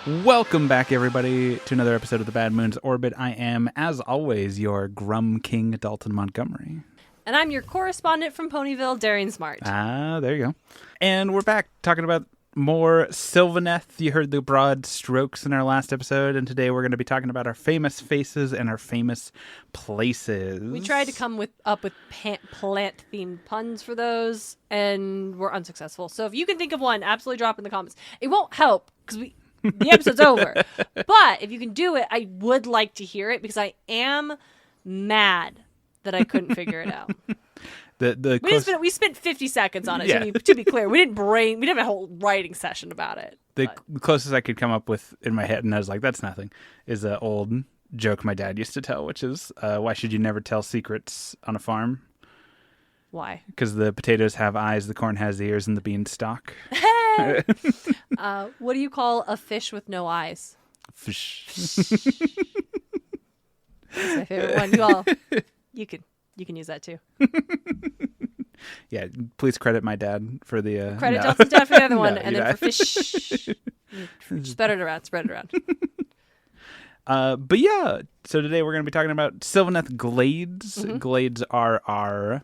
Welcome back, everybody, to another episode of the Bad Moon's Orbit. I am, as always, your Grum King, Dalton Montgomery. And I'm your correspondent from Ponyville, Darien Smart. Ah, there you go. And we're back talking about more Sylvaneth. You heard the broad strokes in our last episode, and today we're going to be talking about our famous faces and our famous places. We tried to come up with plant-themed puns for those, and we're unsuccessful. So if you can think of one, absolutely drop in the comments. It won't help, because the episode's over. But if you can do it, I would like to hear it, because I am mad that I couldn't figure it out. We spent 50 seconds on it. Yeah. To be clear, we didn't have a whole writing session about it. The closest I could come up with in my head, and I was like, that's nothing, is an old joke my dad used to tell, which is, why should you never tell secrets on a farm? Why? Because the potatoes have eyes, the corn has ears, and the beans stalk. Hey! What do you call a fish with no eyes? Fish. That's my favorite one. You can use that too. Yeah, please credit my dad for the... Credit Johnson's dad for the other one, No, and then for fish. Spread it around. But yeah, so today we're going to be talking about Sylvaneth glades. Mm-hmm. Glades are our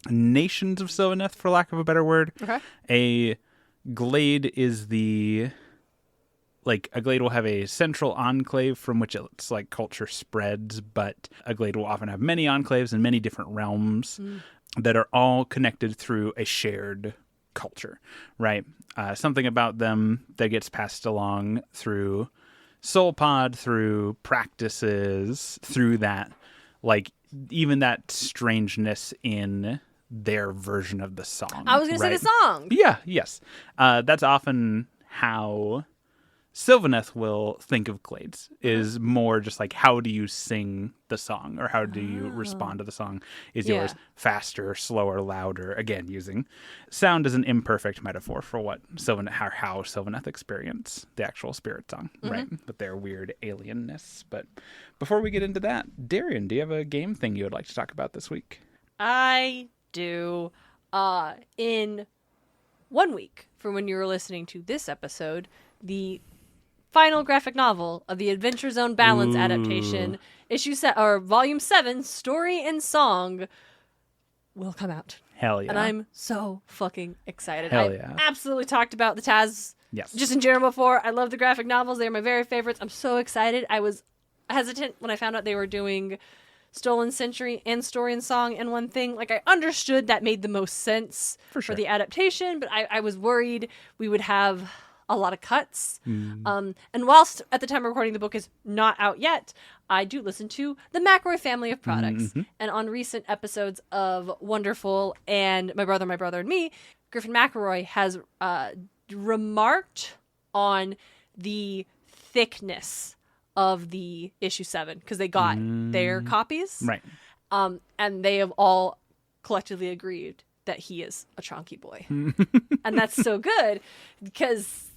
nations of Sylvaneth, for lack of a better word. Okay. A glade is a glade will have a central enclave from which its like culture spreads, but a glade will often have many enclaves in many different realms that are all connected through a shared culture, right? Something about them that gets passed along through soul pod, through practices, through that, like even that strangeness in their version of the song. I was going to say the song. Yeah, yes. That's often how Sylvaneth will think of glades, is more just like, how do you sing the song, or how do you respond to the song? Is yours faster, slower, louder? Again, using sound as an imperfect metaphor for what how Sylvaneth experience the actual spirit song, right? But their weird alienness. But before we get into that, Darien, do you have a game thing you would like to talk about this week? I do. In 1 week from when you were listening to this episode, the final graphic novel of the Adventure Zone Balance adaptation, Volume 7, Story and Song, will come out. Hell yeah. And I'm so fucking excited. Hell yeah. I absolutely talked about the Taz just in general before. I love the graphic novels. They're my very favorites. I'm so excited. I was hesitant when I found out they were doing Stolen Century and Story and Song in one thing. Like, I understood that made the most sense for the adaptation, but I was worried we would have a lot of cuts. And whilst at the time of recording the book is not out yet, I do listen to the McElroy family of products. And on recent episodes of Wonderful and My Brother and Me, Griffin McElroy has remarked on the thickness of the issue 7, because they got their copies. Right. And they have all collectively agreed that he is a chonky boy. And that's so good, because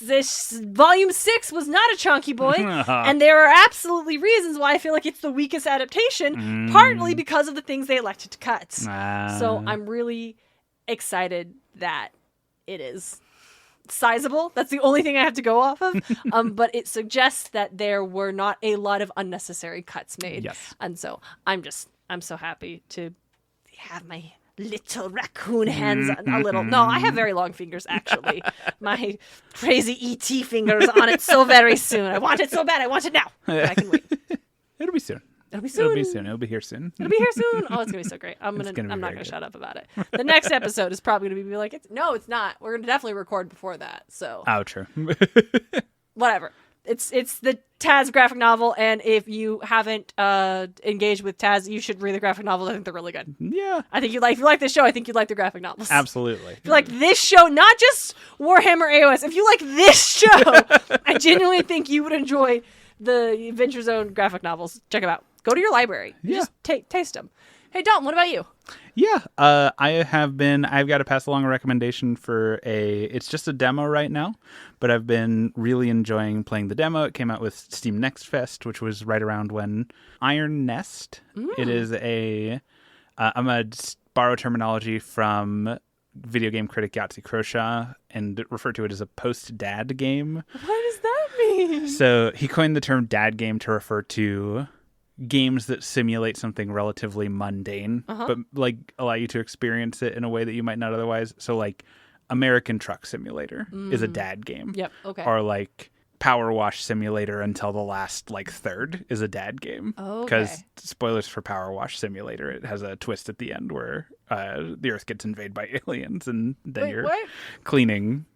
this volume 6 was not a chonky boy, and there are absolutely reasons why I feel like it's the weakest adaptation, partly because of the things they elected to cut. So I'm really excited that it is sizable. That's the only thing I have to go off of. But it suggests that there were not a lot of unnecessary cuts made. Yes. And so I'm so happy to have my little raccoon hands No, I have very long fingers, actually. My crazy E.T. fingers on it so very soon. I want it so bad. I want it now. But I can wait. It'll be soon. It'll be soon. It'll be here soon. It'll be here soon. Oh, it's gonna be so great. I'm not gonna shut up about it. The next episode is probably gonna be like, it's not. We're gonna definitely record before that. So. Oh, true. Whatever. It's the Taz graphic novel, and if you haven't engaged with Taz, you should read the graphic novels. I think they're really good. Yeah. I think if you like this show, I think you'd like the graphic novels. Absolutely. If you like this show, not just Warhammer AOS, if you like this show, I genuinely think you would enjoy the Adventure Zone graphic novels. Check them out. Go to your library. Just taste them. Hey, Dalton, what about you? Yeah, I've got to pass along a recommendation for it's just a demo right now, but I've been really enjoying playing the demo. It came out with Steam Next Fest, which was right around when Iron Nest. It is I'm going to borrow terminology from video game critic Yahtzee Croshaw and referred to it as a post-dad game. What does that mean? So he coined the term dad game to refer to games that simulate something relatively mundane, but like allow you to experience it in a way that you might not otherwise. So like American Truck Simulator is a dad game. Yep. Okay. Or like Power Wash Simulator until the last like third is a dad game. Okay. Because spoilers for Power Wash Simulator, it has a twist at the end where the Earth gets invaded by aliens, and then you're cleaning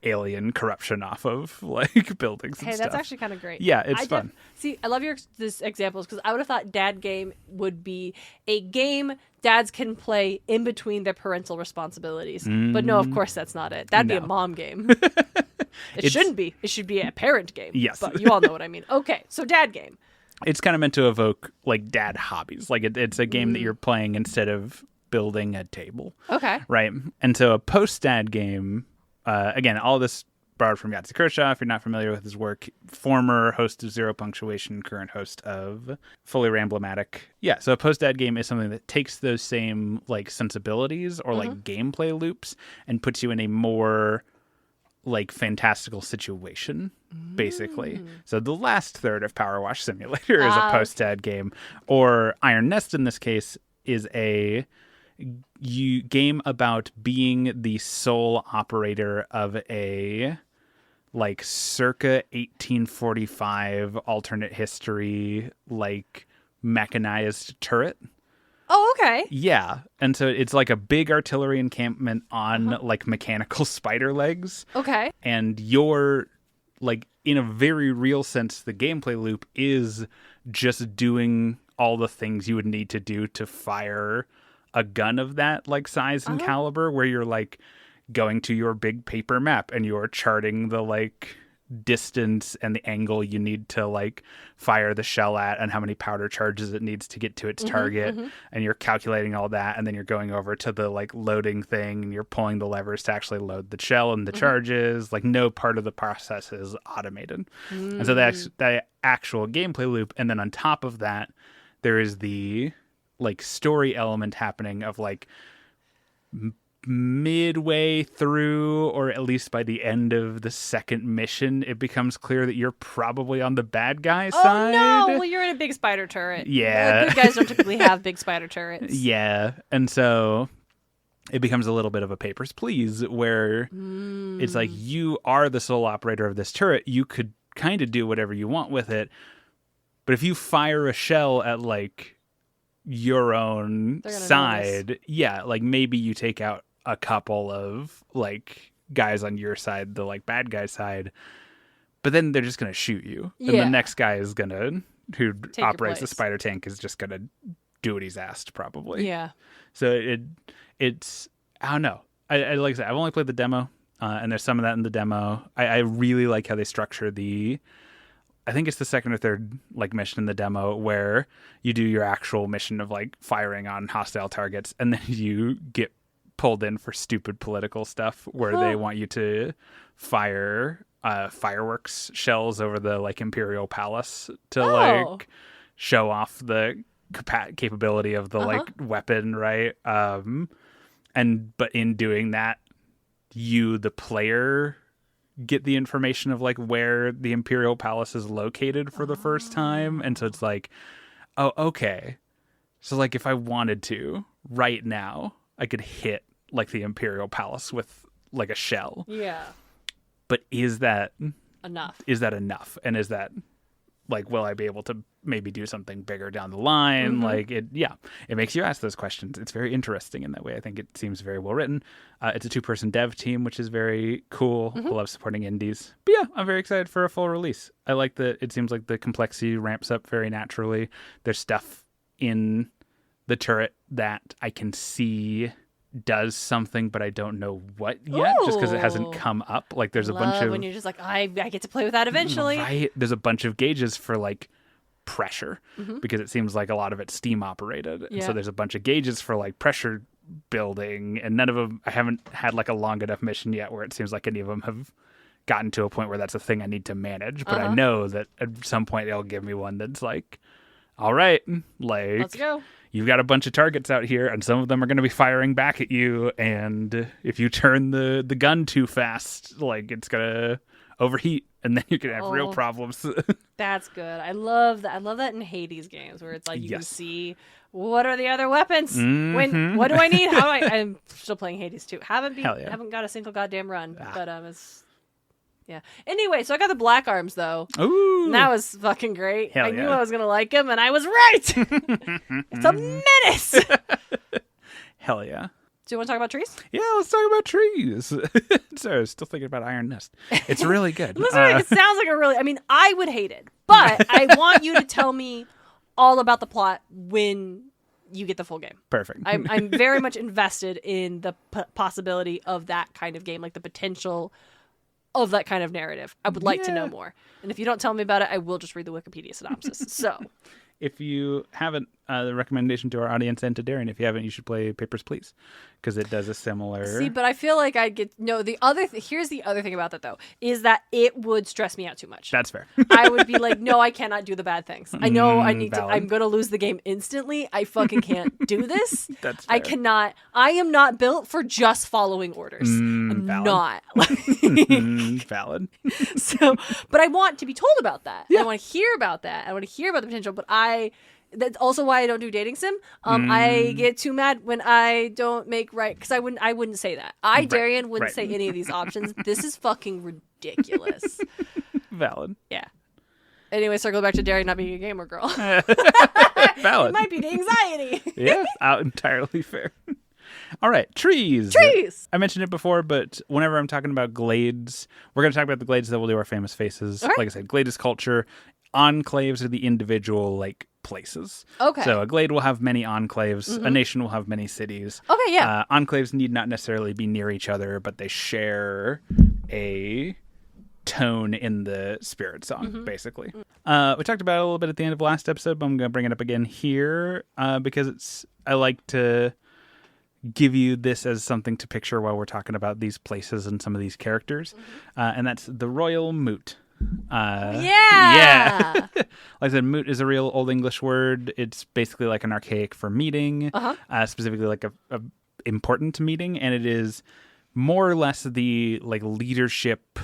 alien corruption off of like buildings and stuff. Hey, that's actually kind of great. Yeah, it's fun. See, I love your examples because I would have thought dad game would be a game dads can play in between their parental responsibilities. But no, of course that's not it. That'd be a mom game. It shouldn't be. It should be a parent game. Yes. But you all know what I mean. Okay, so dad game. It's kind of meant to evoke like dad hobbies. Like it's a game that you're playing instead of building a table. Okay. Right. And so a post-dad game, again, all this borrowed from Yahtzee Croshaw. If you're not familiar with his work, former host of Zero Punctuation, current host of Fully Ramblematic. Yeah, so a post-dad game is something that takes those same like sensibilities or like gameplay loops and puts you in a more like fantastical situation, basically. So the last third of Power Wash Simulator is a post-dad game, or Iron Nest in this case is a game about being the sole operator of a like circa 1845 alternate history like mechanized turret. Oh, okay. Yeah. And so it's like a big artillery encampment on like mechanical spider legs. Okay. And you're like, in a very real sense, the gameplay loop is just doing all the things you would need to do to fire a gun of that like size and caliber, where you're like going to your big paper map and you're charting the like distance and the angle you need to like fire the shell at and how many powder charges it needs to get to its target, and you're calculating all that, and then you're going over to the like loading thing and you're pulling the levers to actually load the shell and the charges. Like no part of the process is automated. And so that's that actual gameplay loop, and then on top of that there is the like story element happening of like midway through, or at least by the end of the second mission, it becomes clear that you're probably on the bad guy side. Oh no! Well, you're in a big spider turret. Yeah. Good guys don't typically have big spider turrets. Yeah. And so it becomes a little bit of a Papers, Please, where it's like you are the sole operator of this turret. You could kind of do whatever you want with it. But if you fire a shell at like your own side, yeah, like maybe you take out a couple of like guys on your side, the like bad guy side, but then they're just gonna shoot you, and the next guy is gonna who operates the spider tank is just gonna do what he's asked, probably. Yeah. So it's I don't know. I like I said, I've only played the demo, and there's some of that in the demo. I really like how they structure I think it's the second or third like mission in the demo where you do your actual mission of like firing on hostile targets, and then you get pulled in for stupid political stuff where they want you to fire fireworks shells over the like Imperial Palace to like show off the capability of the like weapon, right? But in doing that, you, the player, get the information of like where the Imperial Palace is located for the first time. And so it's like, oh, okay. So like if I wanted to right now, I could hit like the Imperial Palace with like a shell. Yeah. But is that enough? And is that like, will I be able to maybe do something bigger down the line? Like it makes you ask those questions. It's very interesting in that way. I think it seems very well written. It's a 2-person dev team, which is very cool. I love supporting indies. But yeah, I'm very excited for a full release. I like that it seems like the complexity ramps up very naturally. There's stuff in the turret that I can see does something, but I don't know what yet, just because it hasn't come up. Like there's a bunch of, when you're just like, I get to play with that eventually. Right. There's a bunch of gauges for like pressure, because it seems like a lot of it's steam operated. And so there's a bunch of gauges for like pressure building, and none of them, I haven't had like a long enough mission yet where it seems like any of them have gotten to a point where that's a thing I need to manage. But I know that at some point they'll give me one that's like, all right, like, let's go. You've got a bunch of targets out here, and some of them are going to be firing back at you. And if you turn the gun too fast, like, it's going to overheat, and then you can have real problems. That's good. I love that. I love that in Hades games where it's like you can Yes. see what are the other weapons. Mm-hmm. What do I need? How do I'm still playing Hades too. Haven't yeah. got a single goddamn run, but it's. Yeah. Anyway, so I got the black arms though. Ooh. And that was fucking great. Hell I knew yeah. I was gonna like him, and I was right. It's a menace. Hell yeah. Do you want to talk about trees? Yeah, let's talk about trees. Sorry, I was still thinking about Iron Nest. It's really good. It sounds like I mean, I would hate it, but I want you to tell me all about the plot when you get the full game. Perfect. I'm very much invested in the possibility of that kind of game, like the potential of that kind of narrative. I would like to know more. And if you don't tell me about it, I will just read the Wikipedia synopsis. So, if you haven't, the recommendation to our audience and to Darien, if you haven't, you should play Papers, Please, because it does a similar... See, but I feel like I'd get... No, here's the other thing about that, though, is that it would stress me out too much. That's fair. I would be like, no, I cannot do the bad things. I know I need valid. to... I'm going to lose the game instantly. I fucking can't do this. That's fair. I cannot... I am not built for just following orders. I'm valid. not. Valid. So, but I want to be told about that. Yeah. I want to hear about that. I want to hear about the potential, but that's also why I don't do dating sim. I get too mad when I don't make right, because I wouldn't say that. Darien wouldn't say any of these options. This is fucking ridiculous. Valid. Yeah. Anyway, circle back to Darien not being a gamer girl. Valid. It might be the anxiety. Yeah, entirely fair. All right, trees. Trees! I mentioned it before, but whenever I'm talking about glades, we're going to talk about the glades that we'll do our famous faces. All right. Like I said, glade is culture. Enclaves are the individual, like, places. Okay. So a glade will have many enclaves. A nation will have many cities. Okay, yeah. Enclaves need not necessarily be near each other, but they share a tone in the spirit song, basically. We talked about it a little bit at the end of last episode, but I'm going to bring it up again here because I like to give you this as something to picture while we're talking about these places and some of these characters. And that's the Royal Moot. Yeah. Like I said, moot is a real Old English word. It's basically like an archaic for meeting, specifically like a important meeting, and it is more or less the like leadership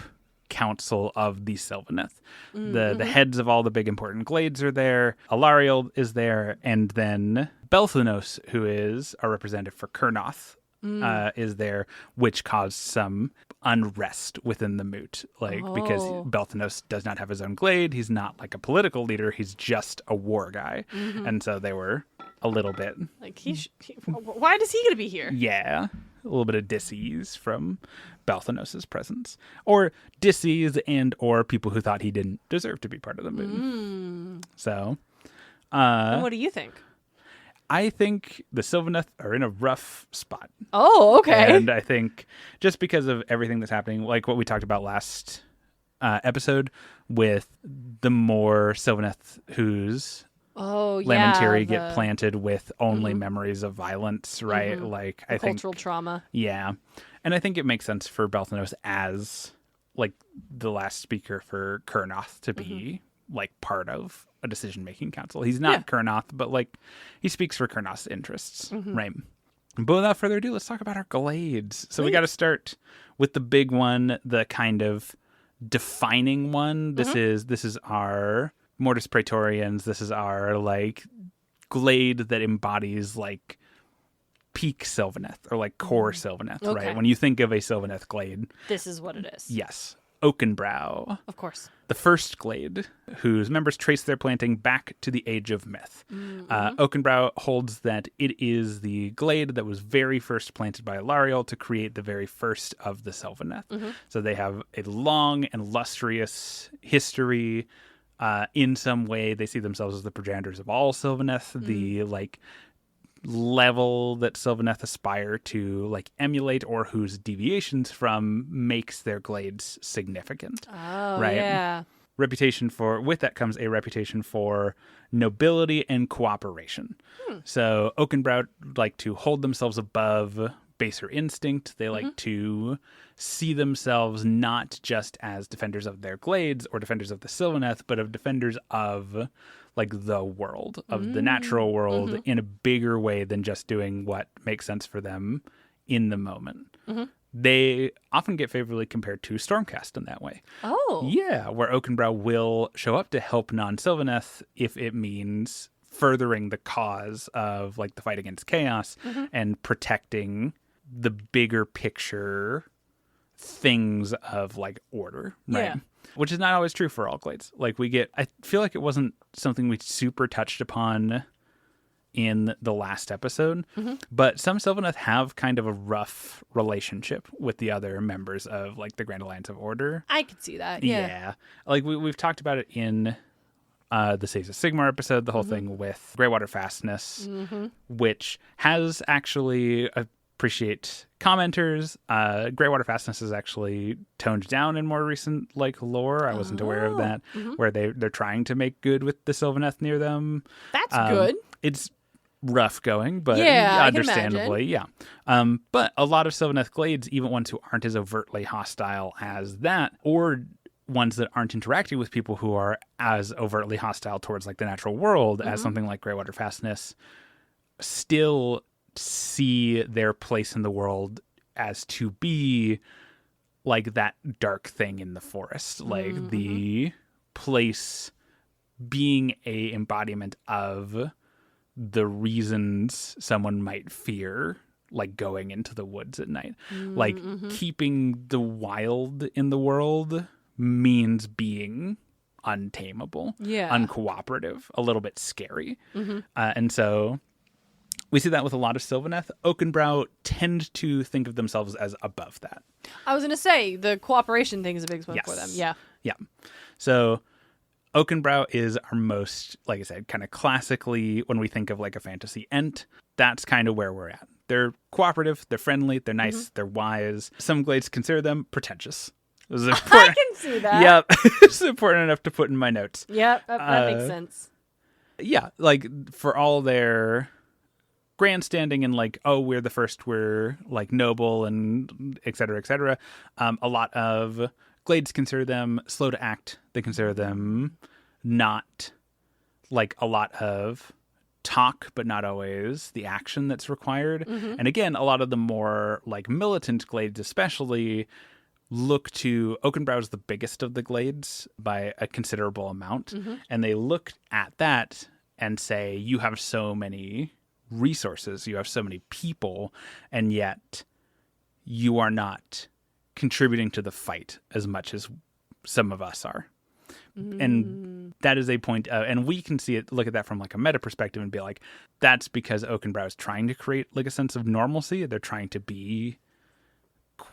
council of the Sylvaneth. The heads of all the big important glades are there. Alariel is there, and then Belthanos, who is our representative for Kurnoth, is there, which caused some unrest within the moot, because Belthanos does not have his own glade. He's not like a political leader. He's just a war guy, and so they were a little bit like why does he get to be here? Yeah, a little bit of dis-ease from Belthanos' presence, or dis-ease and or people who thought he didn't deserve to be part of the moot. So, and what do you think? I think the Sylvaneth are in a rough spot. Oh, okay. And I think just because of everything that's happening, like what we talked about last episode with the more Sylvaneth whose Lamentiri get planted with only memories of violence, right? Like I think cultural trauma. Yeah. And I think it makes sense for Belthanos as like the last speaker for Kurnoth to be like part of a decision-making council. He's not Kurnoth, but like he speaks for Kurnoth's interests, right? But without further ado, let's talk about our glades. So we got to start with the big one, the kind of defining one. This is our Mortis Praetorians. This is our like glade that embodies like peak Sylvaneth or like core Sylvaneth, right? When you think of a Sylvaneth glade, this is what it is. Yes. Oakenbrow. Of course. The first glade, whose members trace their planting back to the Age of Myth. Oakenbrow holds that it is the glade that was very first planted by Alariel to create the very first of the Sylvaneth. So they have a long and lustrous history. In some way, they see themselves as the progenitors of all Sylvaneth, the like level that Sylvaneth aspire to like emulate or whose deviations from makes their glades significant. Right? Yeah. With that comes a reputation for nobility and cooperation. So Oakenbrow like to hold themselves above baser instinct. They like to see themselves not just as defenders of their glades or defenders of the Sylvaneth, but of defenders of like the world of the natural world in a bigger way than just doing what makes sense for them in the moment. They often get favorably compared to Stormcast in that way. Oh. Yeah, where Oakenbrow will show up to help non-Sylvaneth if it means furthering the cause of like the fight against chaos and protecting the bigger picture things of like order, right? Yeah. Which is not always true for all glades. Like I feel like it wasn't something we super touched upon in the last episode, but some Sylvaneth have kind of a rough relationship with the other members of like the Grand Alliance of Order. I could see that. Yeah. Like we've talked about it in the Saves of Sigmar episode, the whole thing with Greywater Fastness, which has actually appreciate commenters. Greywater Fastness is actually toned down in more recent like lore. I wasn't aware of that, where they're trying to make good with the Sylvaneth near them. That's good. It's rough going, but Yeah, understandably, yeah. But a lot of Sylvaneth glades, even ones who aren't as overtly hostile as that, or ones that aren't interacting with people who are as overtly hostile towards like the natural world as something like Greywater Fastness, still see their place in the world as to be like that dark thing in the forest, like the place being a embodiment of the reasons someone might fear like going into the woods at night. Like keeping the wild in the world means being untamable, uncooperative, a little bit scary. And so we see that with a lot of Sylvaneth. Oakenbrow tend to think of themselves as above that. I was going to say, the cooperation thing is a big one for them. Yeah. Yeah. So Oakenbrow is our most, like I said, kind of classically, when we think of like a fantasy ent, that's kind of where we're at. They're cooperative, they're friendly, they're nice, they're wise. Some glades consider them pretentious. I can see that. Yep. It's important enough to put in my notes. Yep, that makes sense. Yeah, like for all their grandstanding and like, oh, we're the first, we're like noble and et cetera, et cetera. A lot of glades consider them slow to act. They consider them not like a lot of talk, but not always the action that's required. And again, a lot of the more like militant glades especially look to Oakenbrow's the biggest of the glades by a considerable amount. And they look at that and say, you have so many resources, you have so many people, and yet you are not contributing to the fight as much as some of us are. And that is a point, and we can see it, look at that from like a meta perspective and be like, that's because Oakenbrow is trying to create like a sense of normalcy. They're trying to be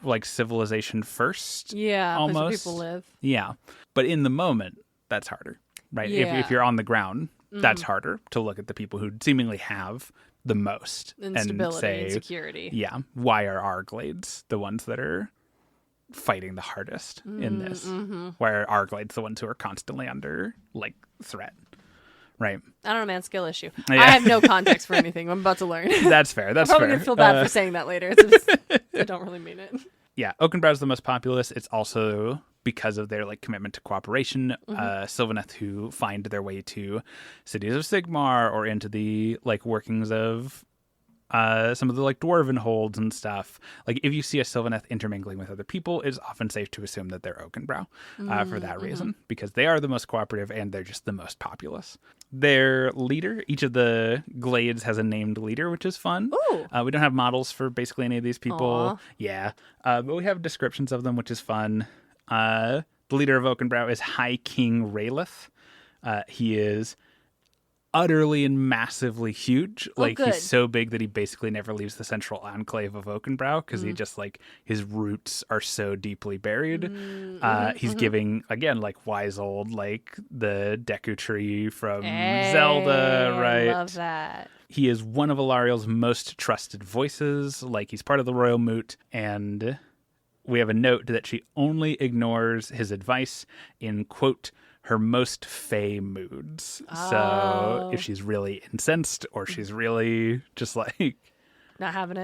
like civilization first. Yeah, almost. People live. Yeah. But in the moment, that's harder, right? Yeah. If you're on the ground, that's harder to look at the people who seemingly have the most and stability say, and security. Yeah. Why are our glades the ones that are fighting the hardest in this? Why are our glades the ones who are constantly under like threat? Right. I don't know, man. Skill issue. Yeah. I have no context for anything. I'm about to learn. That's fair. That's I'm probably fair. gonna feel bad for saying that later. It's just, I don't really mean it. Yeah, Oakenbrow's the most populous. It's also because of their like commitment to cooperation. Sylvaneth who find their way to cities of Sigmar or into the like workings of some of the like dwarven holds and stuff. Like if you see a Sylvaneth intermingling with other people, it's often safe to assume that they're Oakenbrow for that reason, because they are the most cooperative and they're just the most populous. Their leader, each of the glades has a named leader, which is fun. We don't have models for basically any of these people. Aww. Yeah, but we have descriptions of them, which is fun. The leader of Oakenbrow is High King Raelith. He is utterly and massively huge. He's so big that he basically never leaves the central enclave of Oakenbrow because he just like his roots are so deeply buried. He's giving again like wise old like the Deku tree from Zelda, right? I love that. He is one of Alariel's most trusted voices. Like he's part of the royal moot, and we have a note that she only ignores his advice in quote her most fey moods. So if she's really incensed or she's really just like not having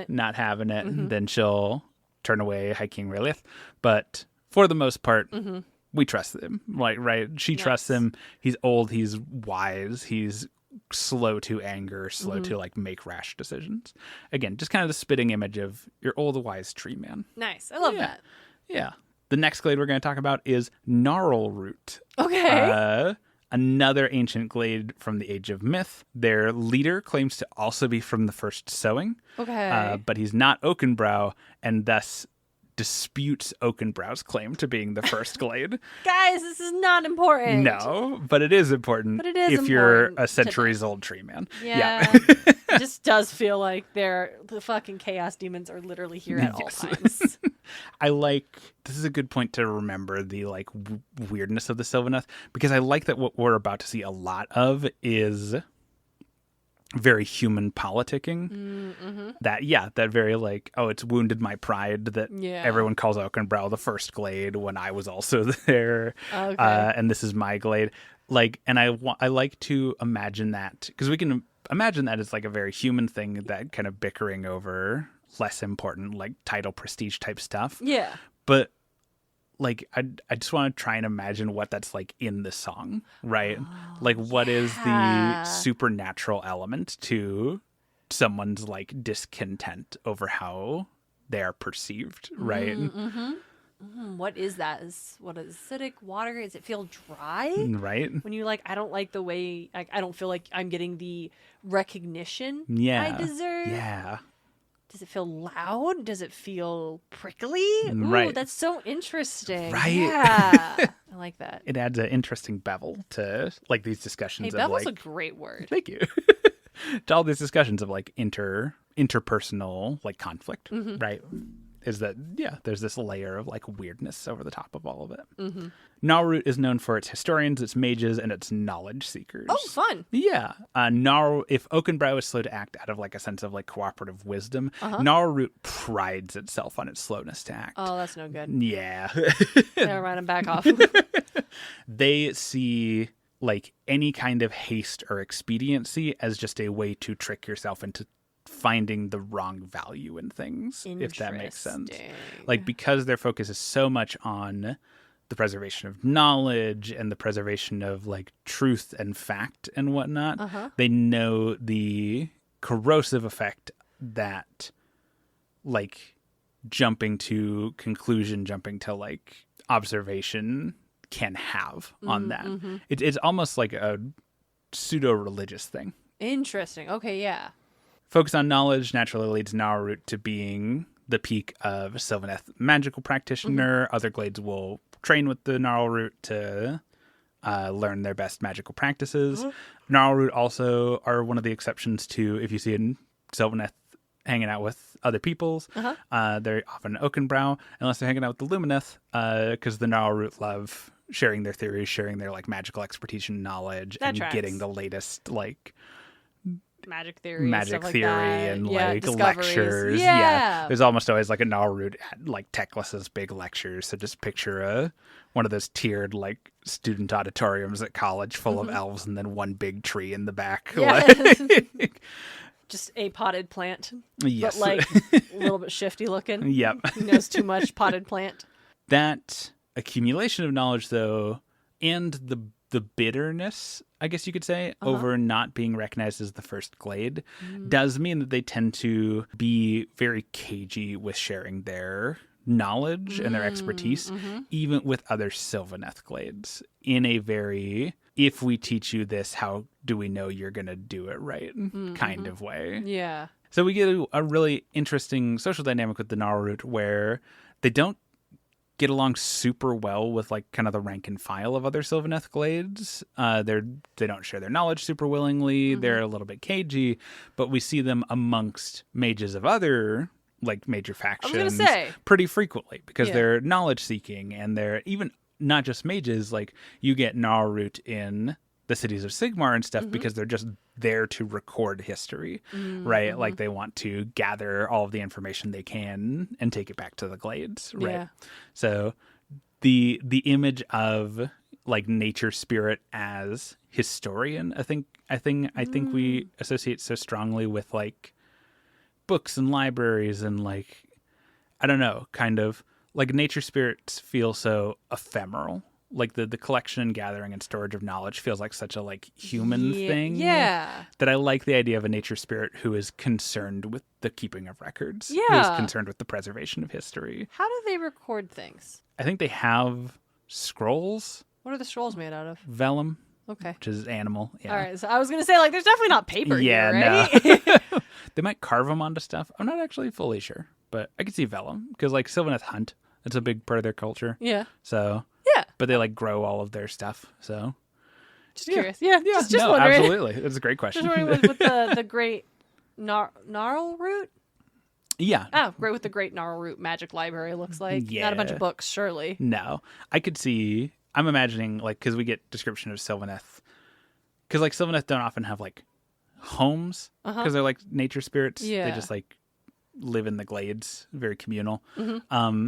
it, then she'll turn away High King Raelith. But for the most part, we trust him. Like, right? She trusts him. He's old. He's wise. He's slow to anger, slow to like make rash decisions. Again, just kind of the spitting image of your old wise tree man. Nice. I love that. Yeah. The next glade we're going to talk about is gnarl root. Okay. Another ancient glade from the Age of Myth. Their leader claims to also be from the first sowing. Okay. But he's not Oakenbrow, and thus disputes Oakenbrow's claim to being the first glade. Guys, this is not important. No, but it is important if you're a centuries-old tree man. Yeah. It just does feel like the fucking chaos demons are literally here at all times. This is a good point to remember the like weirdness of the Sylvaneth, because I like that what we're about to see a lot of is very human politicking. Mm-hmm. That very like, oh, it's wounded my pride that everyone calls Oakenbrow the first glade when I was also there. Okay. And this is my glade. Like, and I like to imagine that, because we can imagine that it's like a very human thing, that kind of bickering over less important, like title prestige type stuff. Yeah. But like, I just want to try and imagine what that's like in the song, right? Oh, like, what is the supernatural element to someone's like discontent over how they are perceived, right? Mm-hmm. What is that? What is acidic water? Does it feel dry? Right. When you're like, I don't like the way, I don't feel like I'm getting the recognition I deserve. Yeah. Does it feel loud? Does it feel prickly? Right. Ooh, that's so interesting. Right. Yeah. I like that. It adds an interesting bevel to like these discussions. Hey, bevel's a great word. Thank you. To all these discussions of like interpersonal like conflict, right? Is that, there's this layer of like weirdness over the top of all of it. Mm-hmm. Gnarl is known for its historians, its mages, and its knowledge seekers. Oh, fun. Yeah. If Oakenbrow is slow to act out of like a sense of like cooperative wisdom, Gnarl prides itself on its slowness to act. Oh, that's no good. Yeah. Never mind, I'm back off. They see like any kind of haste or expediency as just a way to trick yourself into finding the wrong value in things, if that makes sense. Like, because their focus is so much on the preservation of knowledge and the preservation of like truth and fact and whatnot, they know the corrosive effect that like jumping to conclusion, jumping to like observation can have on that. It's almost like a pseudo-religious thing. Interesting. Okay, yeah. Focus on knowledge naturally leads Gnarl to being the peak of Sylvaneth magical practitioner. Other glades will train with the Gnarl to learn their best magical practices. Gnarl also are one of the exceptions to, if you see in Sylvaneth hanging out with other peoples, they're often Oakenbrow, unless they're hanging out with the Lumineth, because the Gnarl love sharing their theories, sharing their like magical expertise and knowledge, and getting the latest like magic theory and like lectures. There's almost always like a Gnarl at like Teclis's big lectures. So just picture one of those tiered like student auditoriums at college full of elves, and then one big tree in the back. Just a potted plant, but like a little bit shifty looking. Yep. Who knows too much potted plant? That accumulation of knowledge, though, and the bitterness, I guess you could say, over not being recognized as the first glade does mean that they tend to be very cagey with sharing their knowledge and their expertise, even with other Sylvaneth glades, in a very, if we teach you this, how do we know you're going to do it right kind of way. Yeah. So we get a really interesting social dynamic with the Gnarl where they don't get along super well with like kind of the rank and file of other Sylvaneth glades. They don't share their knowledge super willingly. They're a little bit cagey, but we see them amongst mages of other like major factions pretty frequently, because they're knowledge seeking, and they're even not just mages. Like, you get Gnarl in the cities of Sigmar and stuff because they're just there to record history, right? Like, they want to gather all of the information they can and take it back to the glades, right? Yeah. So the image of like nature spirit as historian, I think we associate so strongly with like books and libraries, and like, I don't know, kind of like nature spirits feel so ephemeral, like the collection and gathering and storage of knowledge feels like such a like human thing. Yeah. That I like the idea of a nature spirit who is concerned with the keeping of records. Yeah. Who is concerned with the preservation of history. How do they record things? I think they have scrolls. What are the scrolls made out of? Vellum. Okay. Which is animal. Yeah. All right. So I was going to say, like, there's definitely not paper yeah, here, right? No. They might carve them onto stuff. I'm not actually fully sure, but I could see vellum because like Sylvaneth hunt. It's a big part of their culture. Yeah. So. Yeah. But they like grow all of their stuff. So. Just curious. Yeah. Just no, wondering. Absolutely. That's a great question. Just wondering with the great gnarl root. Yeah. Oh, great with the great gnarl root magic library looks like. Yeah. Not a bunch of books, surely. No. I could see. I'm imagining like because we get description of Sylvaneth. Because like Sylvaneth don't often have like homes because they're like nature spirits. Yeah. They just like live in the glades, very communal. Mm-hmm.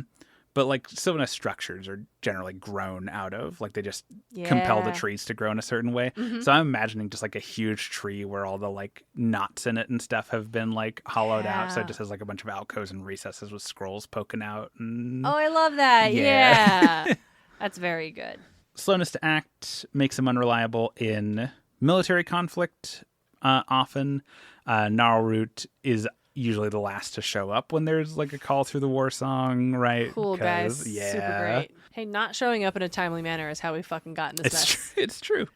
But like Sylvaneth structures are generally grown out of like they just compel the trees to grow in a certain way. Mm-hmm. So I'm imagining just like a huge tree where all the like knots in it and stuff have been like hollowed out. So it just has like a bunch of alcoves and recesses with scrolls poking out. And... Oh, I love that. Yeah. That's very good. Slowness to act makes him unreliable in military conflict. Often, Gnarlroot is usually the last to show up when there's like a call through the war song, right? Cool, guys. Yeah. Super great. Hey, not showing up in a timely manner is how we fucking got in this mess. It's true.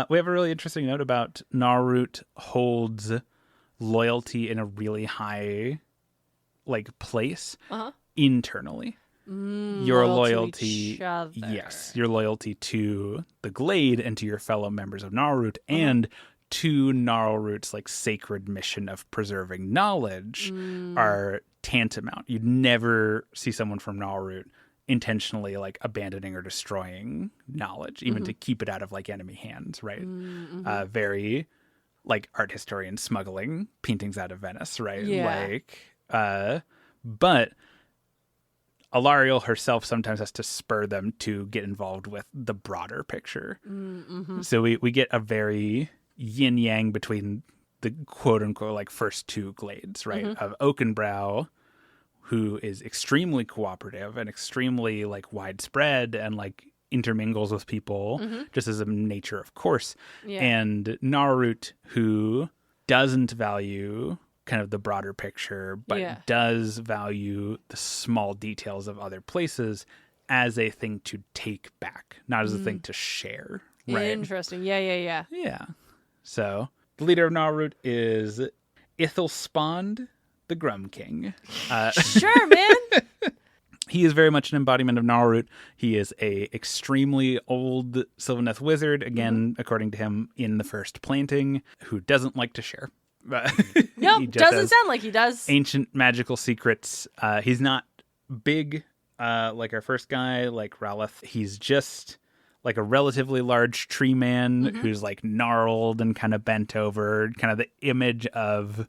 We have a really interesting note about Gnarlroot holds loyalty in a really high like place internally. Your loyalty yes, your loyalty to the glade and to your fellow members of Gnarlroot and to Gnarlroot's like sacred mission of preserving knowledge are tantamount. You'd never see someone from Gnarlroot intentionally like abandoning or destroying knowledge, even to keep it out of like enemy hands, right? Very like art historian smuggling paintings out of Venice, right? Yeah. Like, but Alariel herself sometimes has to spur them to get involved with the broader picture. So we get a very yin yang between the quote unquote like first two glades, right? Of Oakenbrow, who is extremely cooperative and extremely like widespread and like intermingles with people just as a nature of course. And Gnarlroot, who doesn't value kind of the broader picture, but does value the small details of other places as a thing to take back, not as a thing to share. Right? Interesting. Yeah. Yeah. So the leader of Gnarlroot is Ithilspond, the Grum King. Sure, man. He is very much an embodiment of Gnarlroot. He is a extremely old Sylvaneth wizard, again, according to him, in the first planting, who doesn't like to share. Nope, doesn't sound like he does. Ancient magical secrets. He's not big like our first guy, like Ralith. He's just like a relatively large tree man who's like gnarled and kind of bent over, kind of the image of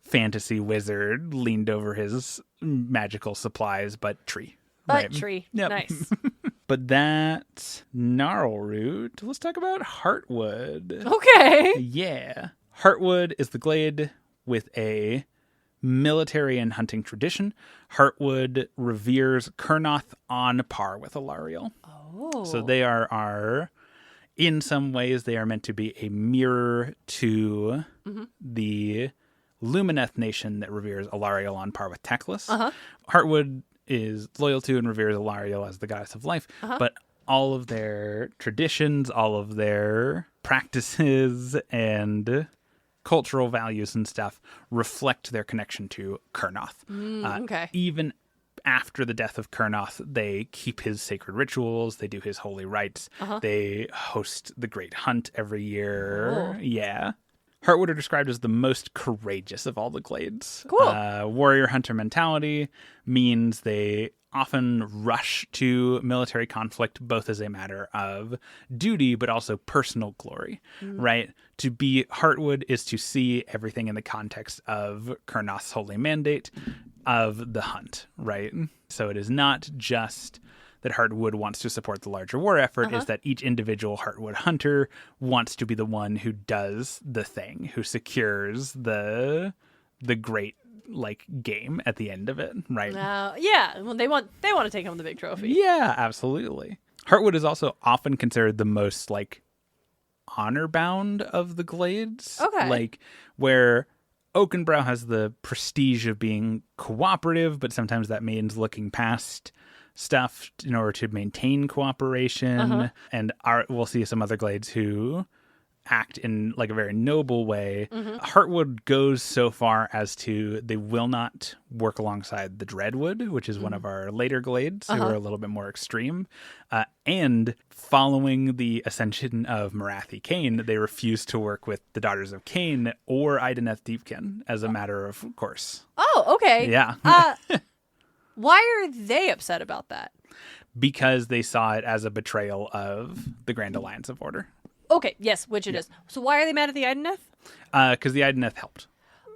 fantasy wizard leaned over his magical supplies, but tree. But tree. Yep. Nice. But that's Gnarlroot. Let's talk about Heartwood. Okay. Yeah. Heartwood is the glade with a military and hunting tradition. Heartwood reveres Kurnoth on par with Alariel. Oh. So they are in some ways, they are meant to be a mirror to the Lumineth nation that reveres Alariel on par with Teclis. Heartwood is loyal to and reveres Alariel as the goddess of life, but all of their traditions, all of their practices and cultural values and stuff reflect their connection to Kurnoth. Okay. Even after the death of Kurnoth, they keep his sacred rituals. They do his holy rites. They host the Great Hunt every year. Oh. Yeah. Heartwood are described as the most courageous of all the glades. Cool. Warrior hunter mentality means they often rush to military conflict both as a matter of duty but also personal glory, right? To be Heartwood is to see everything in the context of Kurnoth's holy mandate of the hunt, right? So it is not just that Heartwood wants to support the larger war effort, is that each individual Heartwood hunter wants to be the one who does the thing, who secures the great like game at the end of it, right? Yeah. Well, they want to take home the big trophy. Yeah, absolutely. Heartwood is also often considered the most like honor bound of the glades. Okay. Like where Oakenbrow has the prestige of being cooperative, but sometimes that means looking past stuff in order to maintain cooperation. And we'll see some other glades who act in like a very noble way. Heartwood goes so far as to they will not work alongside the Dreadwood, which is one of our later glades who are a little bit more extreme. And following the ascension of Marathi Cain, they refuse to work with the Daughters of Cain or Ideneth Deepkin as a matter of course. Oh, okay. Yeah. Why are they upset about that? Because they saw it as a betrayal of the Grand Alliance of Order. Okay, yes, which it is. So why are they mad at the Ideneth? Because the Ideneth helped.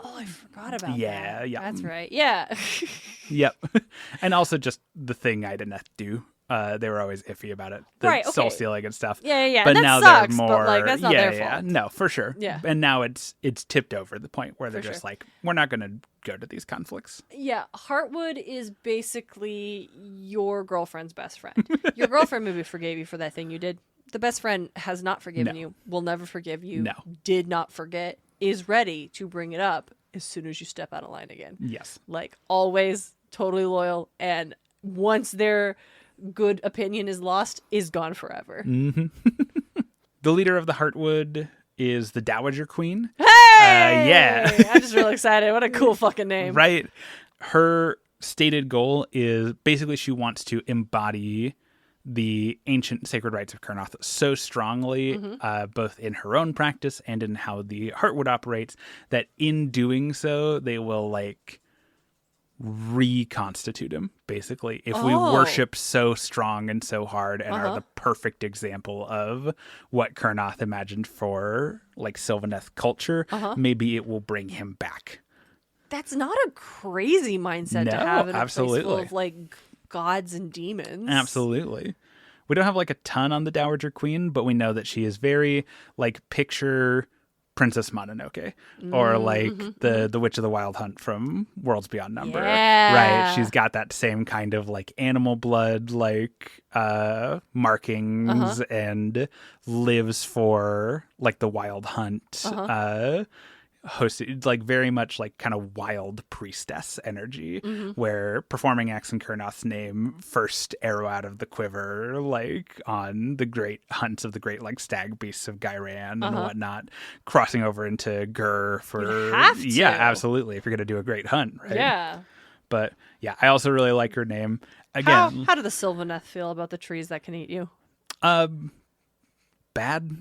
Oh, I forgot about that. Yeah. That's right. Yeah. Yep. And also just the thing Ideneth do. They were always iffy about it. The Right, okay. soul stealing and stuff. Yeah. But that now sucks, they're more... but like, that's not their fault. No, for sure. Yeah. And now it's tipped over the point where they're For just sure. like, we're not going to go to these conflicts. Yeah, Heartwood is basically your girlfriend's best friend. Your girlfriend maybe forgave you for that thing you did. The best friend has not forgiven No. you, will never forgive you, No. did not forget, is ready to bring it up as soon as you step out of line again. Yes. Like, always totally loyal, and once their good opinion is lost, is gone forever. The leader of the Heartwood is the Dowager Queen. Hey! Yeah. I'm just really excited. What a cool fucking name. Right. Her stated goal is basically she wants to embody the ancient sacred rites of Kurnoth so strongly, both in her own practice and in how the Heartwood operates, that in doing so, they will like reconstitute him, basically. If we worship so strong and so hard and are the perfect example of what Kurnoth imagined for like Sylvaneth culture, maybe it will bring him back. That's not a crazy mindset to have in a place full of like gods and demons. Absolutely. We don't have like a ton on the Dowager Queen, but we know that she is very like picture Princess Mononoke or like the Witch of the Wild Hunt from Worlds Beyond Number. Yeah. Right. She's got that same kind of like animal blood like markings and lives for like the wild hunt. Hosted like very much like kind of wild priestess energy where performing acts in Kurnoth's name, first arrow out of the quiver, like on the great hunts of the great like stag beasts of Gairan and whatnot, crossing over into Gur for have to. Yeah, absolutely, if you're gonna do a great hunt, right? Yeah. But yeah, I also really like her name. Again, How do the Sylvaneth feel about the trees that can eat you? bad.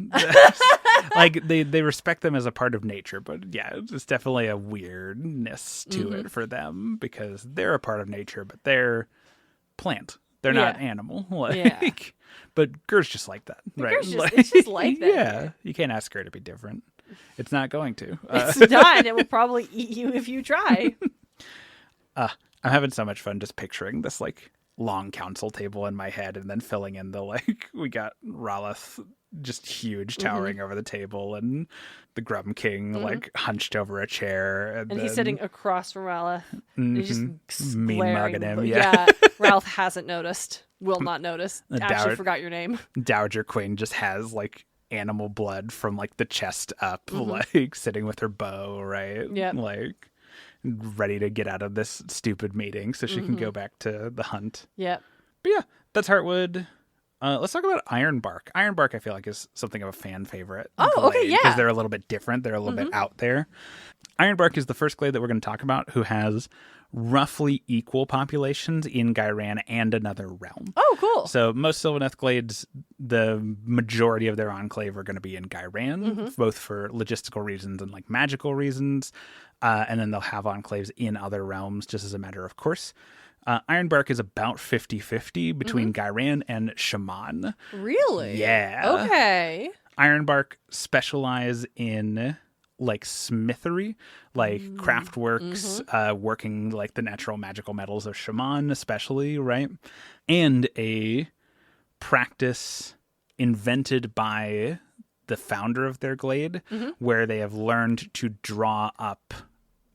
Like they respect them as a part of nature, but yeah, it's definitely a weirdness to it for them because they're a part of nature, but they're plant. They're not animal. Like, but Gur's just like that, right? It's just like that. Yeah, you can't ask her to be different. It's not going to. It's not, and it will probably eat you if you try. I'm having so much fun just picturing this like long council table in my head and then filling in the like we got Ralith just huge towering over the table and the Grum King like hunched over a chair and he's sitting across from Ralph. And he's just mean mugging him. Ralph hasn't noticed, will not notice. Actually forgot your name. Dowager Queen just has like animal blood from like the chest up, like sitting with her bow, right? Yeah, like ready to get out of this stupid meeting so she can go back to the hunt. Yep. But yeah, that's Heartwood. Let's talk about Ironbark. Ironbark, I feel like, is something of a fan favorite. Oh, okay, yeah. Because they're a little bit different. They're a little bit out there. Ironbark is the first glade that we're going to talk about who has roughly equal populations in Gairan and another realm. Oh, cool. So most Sylvaneth glades, the majority of their enclave are going to be in Gairan, both for logistical reasons and like magical reasons. And then they'll have enclaves in other realms just as a matter of course. Ironbark is about 50-50 between Gairan and Shaman. Really? Yeah. Okay. Ironbark specialize in like smithery, like craft works, working like the natural magical metals of Shaman especially, right? And a practice invented by the founder of their glade where they have learned to draw up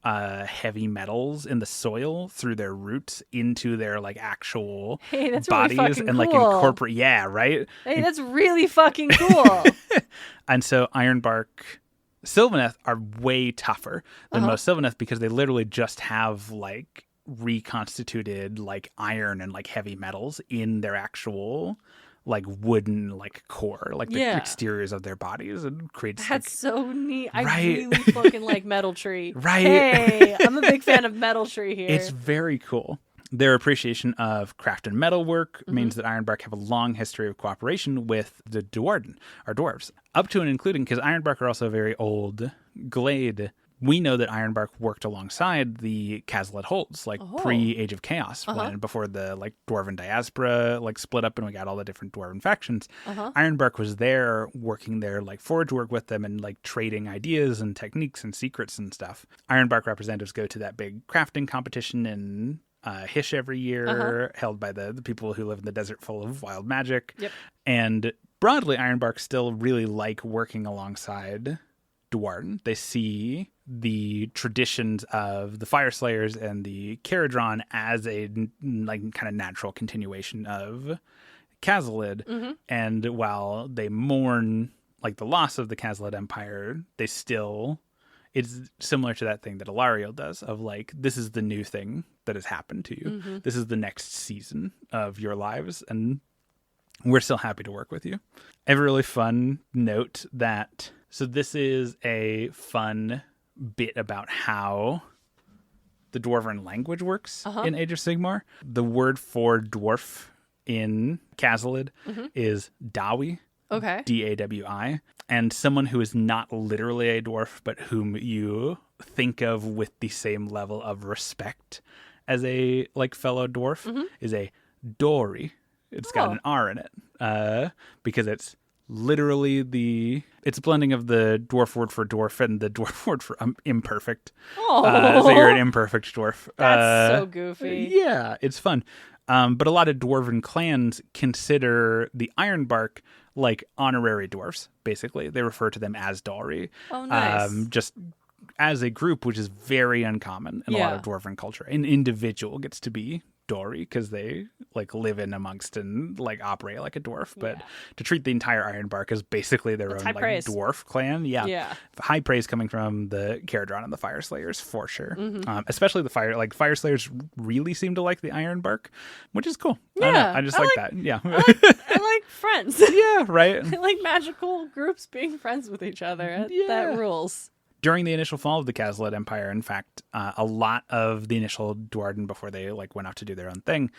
heavy metals in the soil through their roots into their like actual that's bodies really fucking and like cool. incorporate. Yeah, right. Hey, that's really fucking cool. And so Ironbark Sylvaneth are way tougher than most Sylvaneth because they literally just have like reconstituted like iron and like heavy metals in their actual like wooden like core, like the exteriors of their bodies, and creates that's so neat. I Right. really fucking like Metal Tree. Right. Hey, I'm a big fan of Metal Tree here. It's very cool. Their appreciation of craft and metalwork means that Ironbark have a long history of cooperation with the Duarden, our dwarves, up to and including, because Ironbark are also a very old glade. We know that Ironbark worked alongside the Cazalet holds, like pre-Age of Chaos, when before the like dwarven diaspora like split up and we got all the different dwarven factions. Ironbark was there working their like forge work with them and like trading ideas and techniques and secrets and stuff. Ironbark representatives go to that big crafting competition in Hish every year, held by the people who live in the desert full of wild magic. Yep. And broadly, Ironbark still really like working alongside Duarden. They see the traditions of the Fire Slayers and the Caradron as a like kind of natural continuation of Cazalet. And while they mourn like the loss of the Cazalet Empire, they still, it's similar to that thing that Ilariel does of like, this is the new thing that has happened to you. This is the next season of your lives, and we're still happy to work with you. I have a really fun note that, so this is a fun bit about how the Dwarven language works in Age of Sigmar. The word for dwarf in Cazalet is Dawi. Okay. Dawi. And someone who is not literally a dwarf, but whom you think of with the same level of respect as a like fellow dwarf is a dory. It's got an R in it because it's literally it's a blending of the dwarf word for dwarf and the dwarf word for imperfect. So you're an imperfect dwarf. That's so goofy. Yeah, it's fun. But a lot of dwarven clans consider the Ironbark like honorary dwarfs, basically. They refer to them as Dory. Oh, nice. Just as a group, which is very uncommon in a lot of dwarven culture. An individual gets to be Dory because they like live in amongst and like operate like a dwarf. But to treat the entire Ironbark as basically their own like dwarf clan, high praise coming from the Caradron and the Fire Slayers for sure. Especially the Fire Slayers really seem to like the Ironbark, which is cool. Yeah, I just like that. Yeah, I like friends. Yeah, right. I like magical groups being friends with each other. That rules. During the initial fall of the Cazalet Empire, in fact, a lot of the initial Duarden, before they like went off to do their own thing,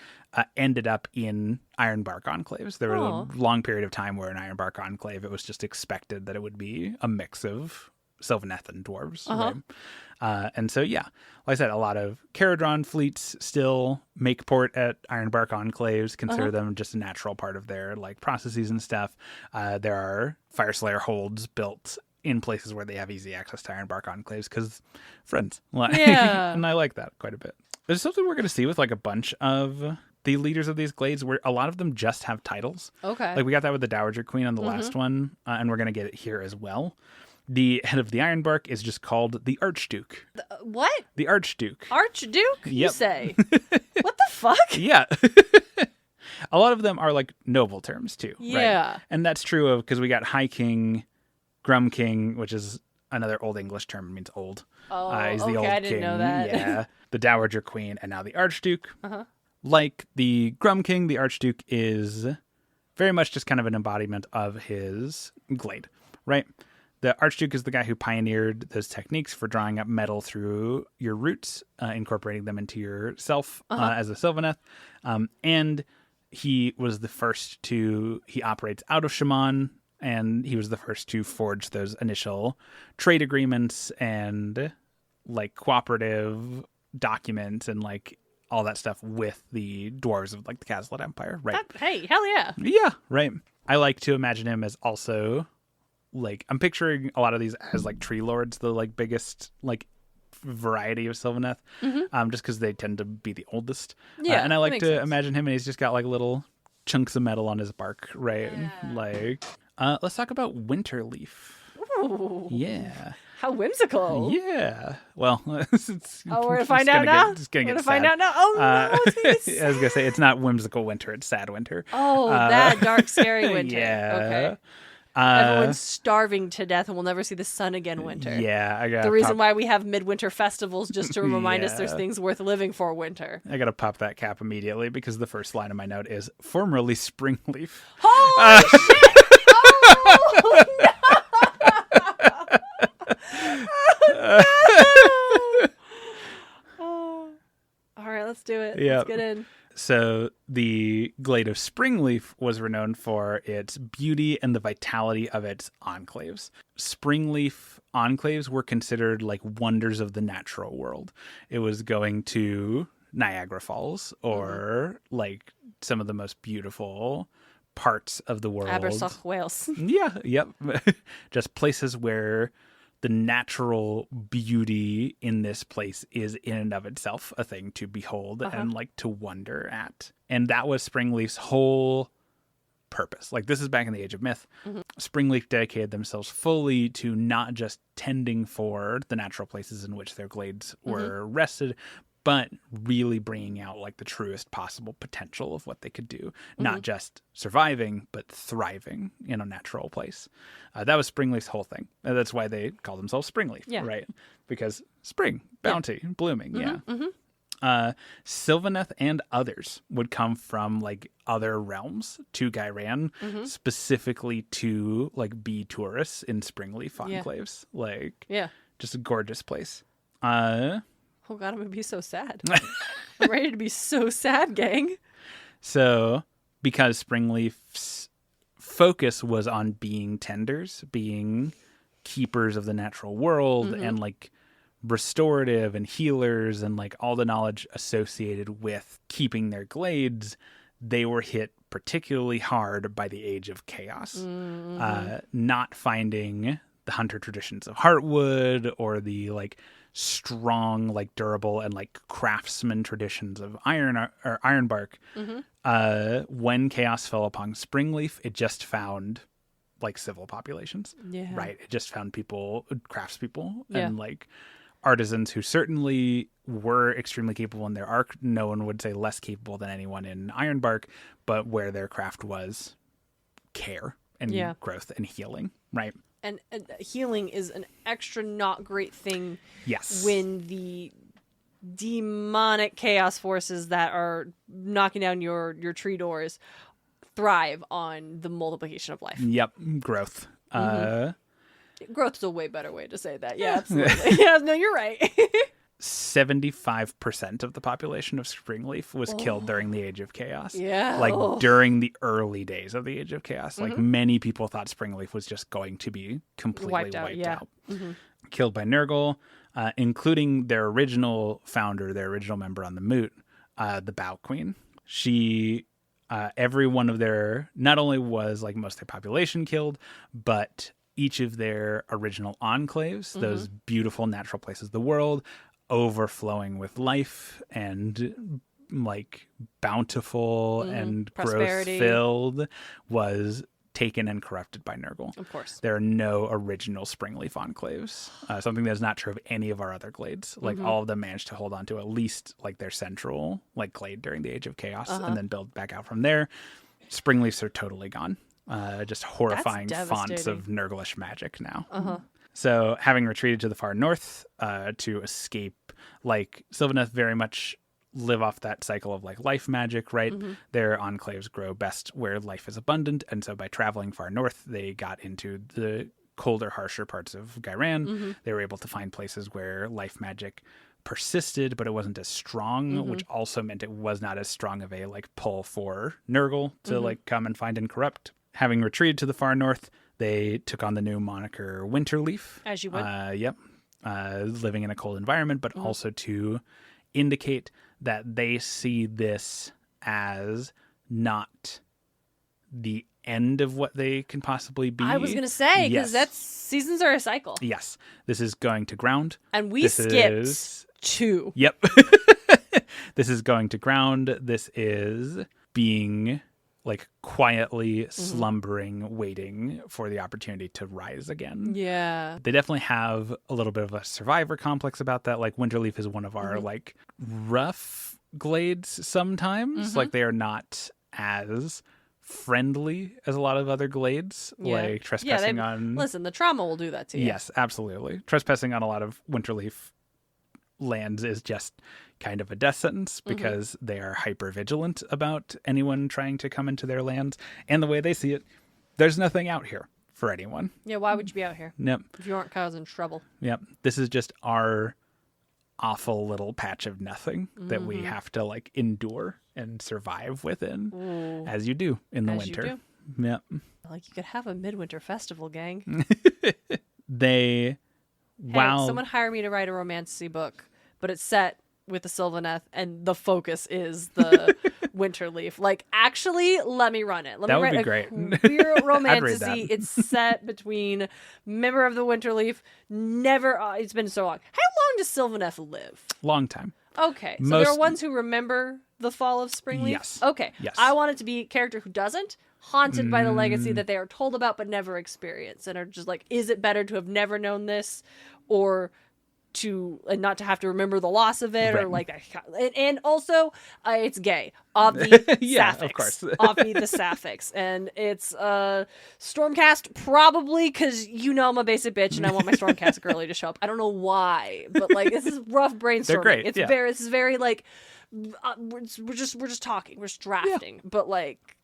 ended up in Ironbark enclaves. There was a long period of time where an Ironbark enclave, it was just expected that it would be a mix of Sylvaneth and dwarves. Right? And so, yeah, like I said, a lot of Caradron fleets still make port at Ironbark enclaves, consider them just a natural part of their like processes and stuff. There are Fire Slayer holds built in places where they have easy access to Ironbark enclaves because friends. Yeah. And I like that quite a bit. There's something we're going to see with like a bunch of the leaders of these glades where a lot of them just have titles. Okay. Like we got that with the Dowager Queen on the last one, and we're going to get it here as well. The head of the Ironbark is just called the Archduke. What? The Archduke. Archduke? Yep. You say? What the fuck? Yeah. A lot of them are like noble terms too. Yeah. Right? And that's true of because we got High King, Grum King, which is another Old English term. It means old. Oh, he's the old I king. didn't know that. Yeah. The Dowager Queen, and now the Archduke. Like the Grum King, the Archduke is very much just kind of an embodiment of his glade, right? The Archduke is the guy who pioneered those techniques for drawing up metal through your roots, incorporating them into yourself as a Sylvaneth. And he was the first he operates out of Shaman, and he was the first to forge those initial trade agreements and like cooperative documents and like all that stuff with the dwarves of like the Cazalet Empire, right? Hey, hell yeah. Yeah, right. I like to imagine him as also like, I'm picturing a lot of these as like tree lords, the like biggest like variety of Sylvaneth, just because they tend to be the oldest. Yeah, and I like to sense. imagine him and he's just got like little chunks of metal on his bark, right? Yeah. Like, let's talk about Winterleaf. Ooh. Yeah. How whimsical. Yeah. Well, we're going to find out now? We're going to find out now? Oh, no, it's going to get sad. I was going to say, it's not whimsical winter, it's sad winter. Oh, that dark, scary winter. Yeah. Okay. Everyone's starving to death and we'll never see the sun again winter. Yeah. I got the reason why we have midwinter festivals, just to remind us there's things worth living for winter. I got to pop that cap immediately because the first line of my note is formerly Springleaf. Holy shit! Oh, no! Oh. All right, let's do it. Yep. Let's get in. So the glade of Springleaf was renowned for its beauty and the vitality of its enclaves. Springleaf enclaves were considered like wonders of the natural world. It was going to Niagara Falls or like some of the most beautiful parts of the world. Abersoch, Wales. Yeah, yep. Just places where the natural beauty in this place is in and of itself a thing to behold and like to wonder at. And that was Springleaf's whole purpose. Like this is back in the Age of Myth. Springleaf dedicated themselves fully to not just tending for the natural places in which their glades were rested, but really bringing out like the truest possible potential of what they could do. Not just surviving, but thriving in a natural place. That was Springleaf's whole thing. And that's why they call themselves Springleaf, right? Because spring, bounty, blooming, Sylvaneth and others would come from like other realms to Darien, specifically to like be tourists in Springleaf enclaves. Like, just a gorgeous place. Oh, God, I'm going to be so sad. I'm ready to be so sad, gang. So, because Springleaf's focus was on being tenders, being keepers of the natural world, and like restorative and healers and like all the knowledge associated with keeping their glades, they were hit particularly hard by the Age of Chaos. Not finding the hunter traditions of Heartwood or the like strong, like durable and like craftsman traditions of Ironbark. When chaos fell upon Springleaf, it just found like civil populations, right? It just found people, craftspeople, and like artisans who certainly were extremely capable in their art. No one would say less capable than anyone in Ironbark, but where their craft was care and growth and healing, right? And healing is an extra not great thing. Yes. When the demonic chaos forces that are knocking down your tree doors thrive on the multiplication of life. Yep. Growth. Growth's a way better way to say that. Yeah, absolutely. Yeah, no, you're right. 75% of the population of Springleaf was killed during the Age of Chaos. Yeah. Like during the early days of the Age of Chaos. Like many people thought Springleaf was just going to be completely wiped out. Killed by Nurgle, including their original founder, their original member on the Moot, the Bow Queen. She, every one of their, not only was like most of their population killed, but each of their original enclaves, those beautiful natural places of the world, overflowing with life and like bountiful and growth filled, was taken and corrupted by Nurgle. Of course. There are no original Springleaf enclaves. Something that's not true of any of our other glades. Like all of them managed to hold on to at least like their central like glade during the Age of Chaos and then build back out from there. Springleafs are totally gone. Just horrifying fonts of Nurglish magic now. So having retreated to the far north to escape, like Sylvaneth very much live off that cycle of like life magic, right? Their enclaves grow best where life is abundant. And so by traveling far north, they got into the colder, harsher parts of Darien. They were able to find places where life magic persisted, but it wasn't as strong, which also meant it was not as strong of a like pull for Nurgle to like come and find and corrupt. Having retreated to the far north, they took on the new moniker Winterleaf. As you would. Living in a cold environment, but also to indicate that they see this as not the end of what they can possibly be. I was going to say, because that's seasons are a cycle. Yes. This is going to ground. And we skipped 2. Yep. This is going to ground. This is being like quietly slumbering, waiting for the opportunity to rise again. Yeah. They definitely have a little bit of a survivor complex about that. Like Winterleaf is one of our like rough glades sometimes. Like they are not as friendly as a lot of other glades, like trespassing on... Listen, the trauma will do that to you. Yes, absolutely. Trespassing on a lot of Winterleaf lands is just kind of a death sentence because they are hyper vigilant about anyone trying to come into their lands. And the way they see it, there's nothing out here for anyone. Yeah, why would you be out here? Yep. If you aren't causing trouble. Yep. This is just our awful little patch of nothing that we have to like endure and survive within, as you do in the winter. Yep. Like you could have a midwinter festival, gang. Hey, someone hire me to write a romantasy book, but it's set with the Sylvaneth and the focus is the Winterleaf. Like, actually, let me run it. Let me write a great. queer romantasy. It's set between member of the Winterleaf. It's been so long. How long does Sylvaneth live? Long time. Okay, so there are ones who remember the fall of Springleaf? Yes. Okay. Yes. I want it to be a character who doesn't, haunted by the legacy that they are told about but never experienced, and are just like, is it better to have never known this, or not to have to remember the loss of it, or like, and also it's gay. Obvi yeah, Sapphics. Of course. Obvi the Sapphics, and it's Stormcast probably because I'm a basic bitch and I want my Stormcast girly to show up. I don't know why, but like this is rough brainstorming. They're great. It's very like we're just talking, we're just drafting, but like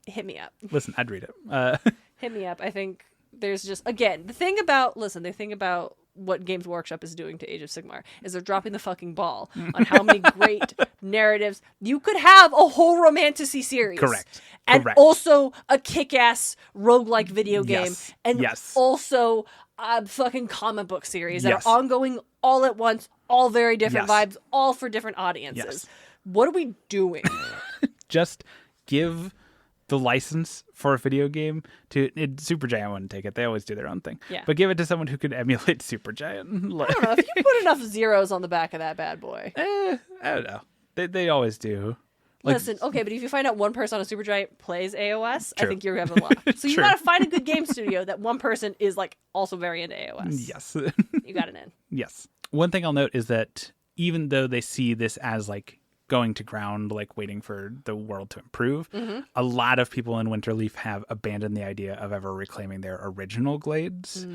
hit me up. Listen, I'd read it. Hit me up. I think there's just the thing about what Games Workshop is doing to Age of Sigmar is they're dropping the fucking ball on how many great narratives you could have a whole romantasy series. Correct. And also a kick-ass roguelike video game. Yes. And also a fucking comic book series that are ongoing all at once, all very different vibes, all for different audiences. Yes. What are we doing? Just give the license for a video game to Supergiant wouldn't take it. They always do their own thing. Yeah. But give it to someone who could emulate Supergiant. I don't know. If you put enough zeros on the back of that bad boy. I don't know. They always do. Listen, okay, but if you find out one person on a Supergiant plays AOS, True. I think you're having luck. So you gotta find a good game studio that one person is like also very into AOS. Yes. You got it in. Yes. One thing I'll note is that even though they see this as like going to ground, like waiting for the world to improve, a lot of people in Winterleaf have abandoned the idea of ever reclaiming their original glades,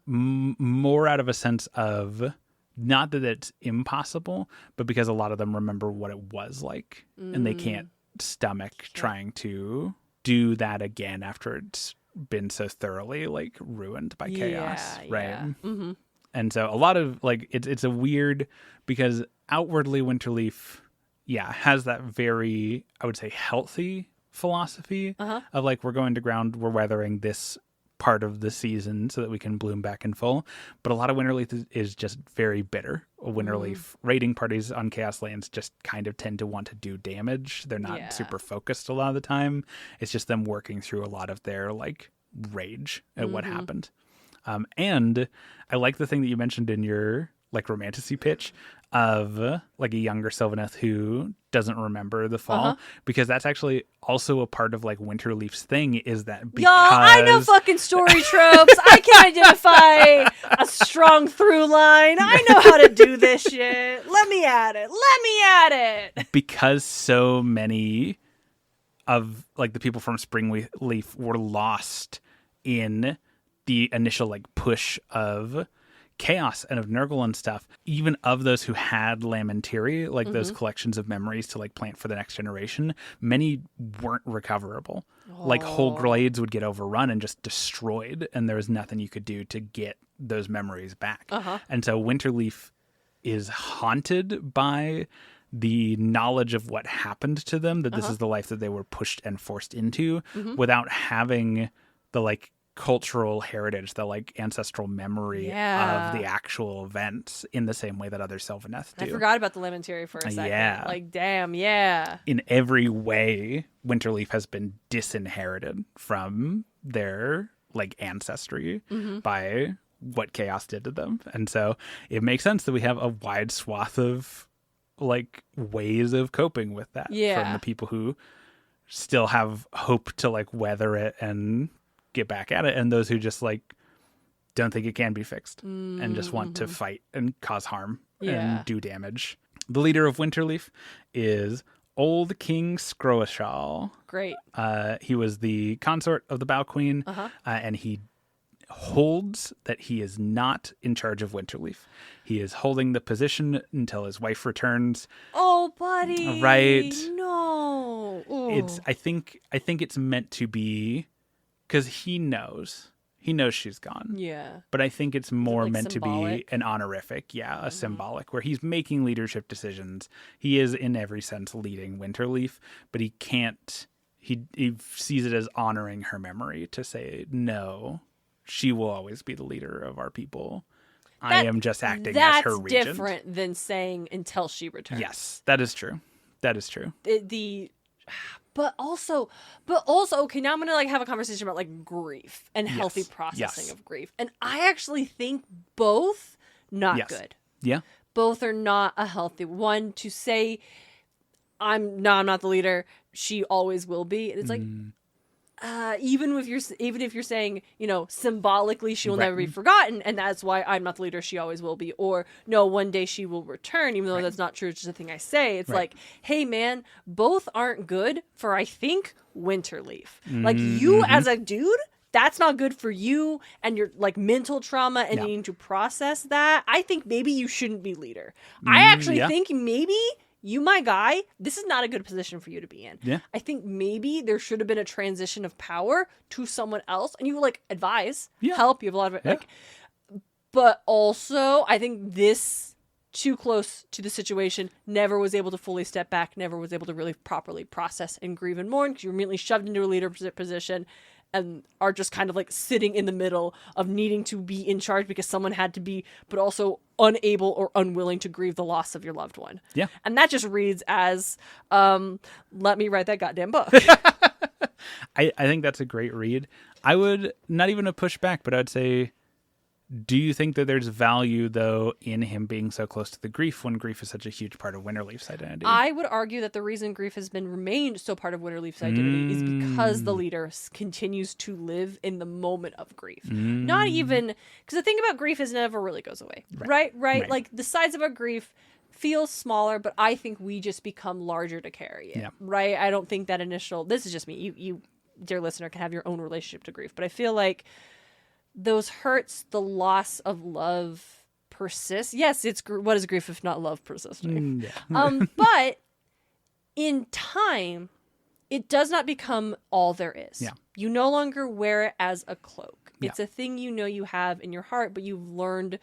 more out of a sense of not that it's impossible, but because a lot of them remember what it was like, and they can't stomach trying to do that again after it's been so thoroughly like ruined by chaos, right? Mm-hmm. And so a lot of like it's a weird, because outwardly Winterleaf has that very, I would say, healthy philosophy of like, we're going to ground, we're weathering this part of the season so that we can bloom back in full. But a lot of Winterleaf is just very bitter. Winterleaf raiding parties on Chaos Lands just kind of tend to want to do damage. They're not super focused a lot of the time. It's just them working through a lot of their like rage at what happened. And I like the thing that you mentioned in your like romantasy pitch of like a younger Sylvaneth who doesn't remember the fall, because that's actually also a part of like Winterleaf's thing, is that because... Y'all, I know fucking story tropes. I can identify a strong through line. I know how to do this shit. Let me at it. Because so many of like the people from Springleaf were lost in the initial like push of chaos and of Nurgle and stuff, even of those who had Lamentiri, like those collections of memories to like plant for the next generation, many weren't recoverable. Like whole glades would get overrun and just destroyed, and there was nothing you could do to get those memories back. And so Winterleaf is haunted by the knowledge of what happened to them, that this is the life that they were pushed and forced into, without having the like cultural heritage, the like ancestral memory of the actual events in the same way that other Sylvaneth do. I forgot about the Lamentiri for a second. Like, damn, in every way, Winterleaf has been disinherited from their like ancestry by what chaos did to them. And so it makes sense that we have a wide swath of like ways of coping with that from the people who still have hope to like weather it and get back at it, and those who just like don't think it can be fixed and just want to fight and cause harm and do damage. The leader of Winterleaf is Old King Scroashal. Great. He was the consort of the Bow Queen, and he holds that he is not in charge of Winterleaf. He is holding the position until his wife returns. Oh, buddy. Right. No. Ooh. I think it's meant to be because he knows she's gone. Yeah. But I think it's more like meant symbolic? to be an honorific. Yeah, a symbolic where he's making leadership decisions. He is in every sense leading Winterleaf, but he can't, he sees it as honoring her memory to say, no, she will always be the leader of our people. I am just acting as her regent. That's different than saying until she returns. Yes, that is true. That is true. But also, okay, now I'm going to like have a conversation about like grief and healthy processing of grief. And I actually think both not good. Yeah. Both are not a healthy one to say, I'm not the leader. She always will be. And it's like, even if you're saying, symbolically she will never be forgotten, and that's why I'm not the leader, she always will be, or no, one day she will return, even though that's not true, it's just a thing I say. It's like, hey man, both aren't good for, I think, Winterleaf. Like, you as a dude, that's not good for you and your like mental trauma and needing to process that. I think maybe you shouldn't be leader. I actually think maybe you, my guy, this is not a good position for you to be in. Yeah. I think maybe there should have been a transition of power to someone else, and you like advise, help. You have a lot of like, but also I think this too close to the situation, never was able to fully step back, never was able to really properly process and grieve and mourn because you're immediately shoved into a leadership position and are just kind of like sitting in the middle of needing to be in charge because someone had to be, but also unable or unwilling to grieve the loss of your loved one. Yeah. And that just reads as, let me write that goddamn book. I think that's a great read. I would not even a pushback, but I'd say, do you think that there's value, though, in him being so close to the grief when grief is such a huge part of Winterleaf's identity? I would argue that the reason grief has remained so part of Winterleaf's identity is because the leader continues to live in the moment of grief. Not even... Because the thing about grief is it never really goes away. Right? Like, the size of our grief feels smaller, but I think we just become larger to carry it. Yeah. Right? I don't think that initial... This is just me. You, dear listener, can have your own relationship to grief. But I feel like those hurts, the loss of love persists. Yes, it's what is grief if not love persisting? But in time, it does not become all there is. Yeah. You no longer wear it as a cloak. It's a thing you have in your heart, but you've learned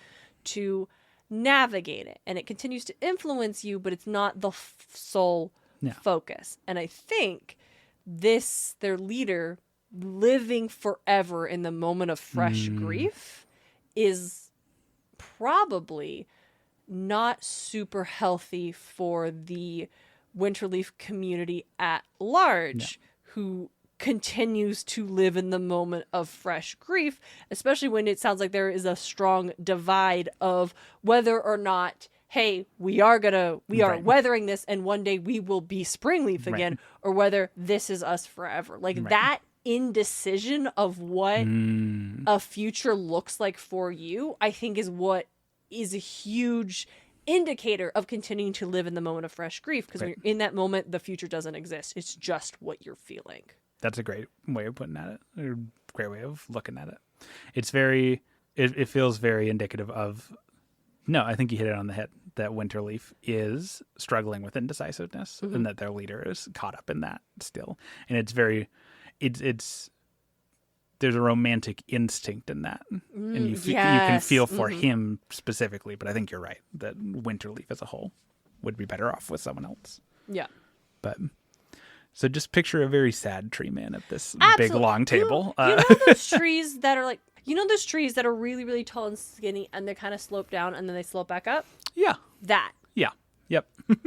to navigate it. And it continues to influence you, but it's not the sole focus. And I think their leader living forever in the moment of fresh grief is probably not super healthy for the Winterleaf community at large, who continues to live in the moment of fresh grief, especially when it sounds like there is a strong divide of whether or not, hey, we are weathering this and one day we will be Springleaf again, or whether this is us forever. Like that indecision of what a future looks like for you, I think is what is a huge indicator of continuing to live in the moment of fresh grief, because when you're in that moment, the future doesn't exist. It's just what you're feeling. That's a great way of putting at it, or a great way of looking at it. It's very, it feels very indicative of, I think you hit it on the head, that Winterleaf is struggling with indecisiveness and that their leader is caught up in that still. And it's very, it's there's a romantic instinct in that, and you can feel for him specifically. But I think you're right that Winterleaf as a whole would be better off with someone else. Yeah, but so just picture a very sad tree man at this big long table. You know those trees that are like, those trees that are really really tall and skinny, and they kind of slope down and then they slope back up. Yeah, that. Yeah. Yep. And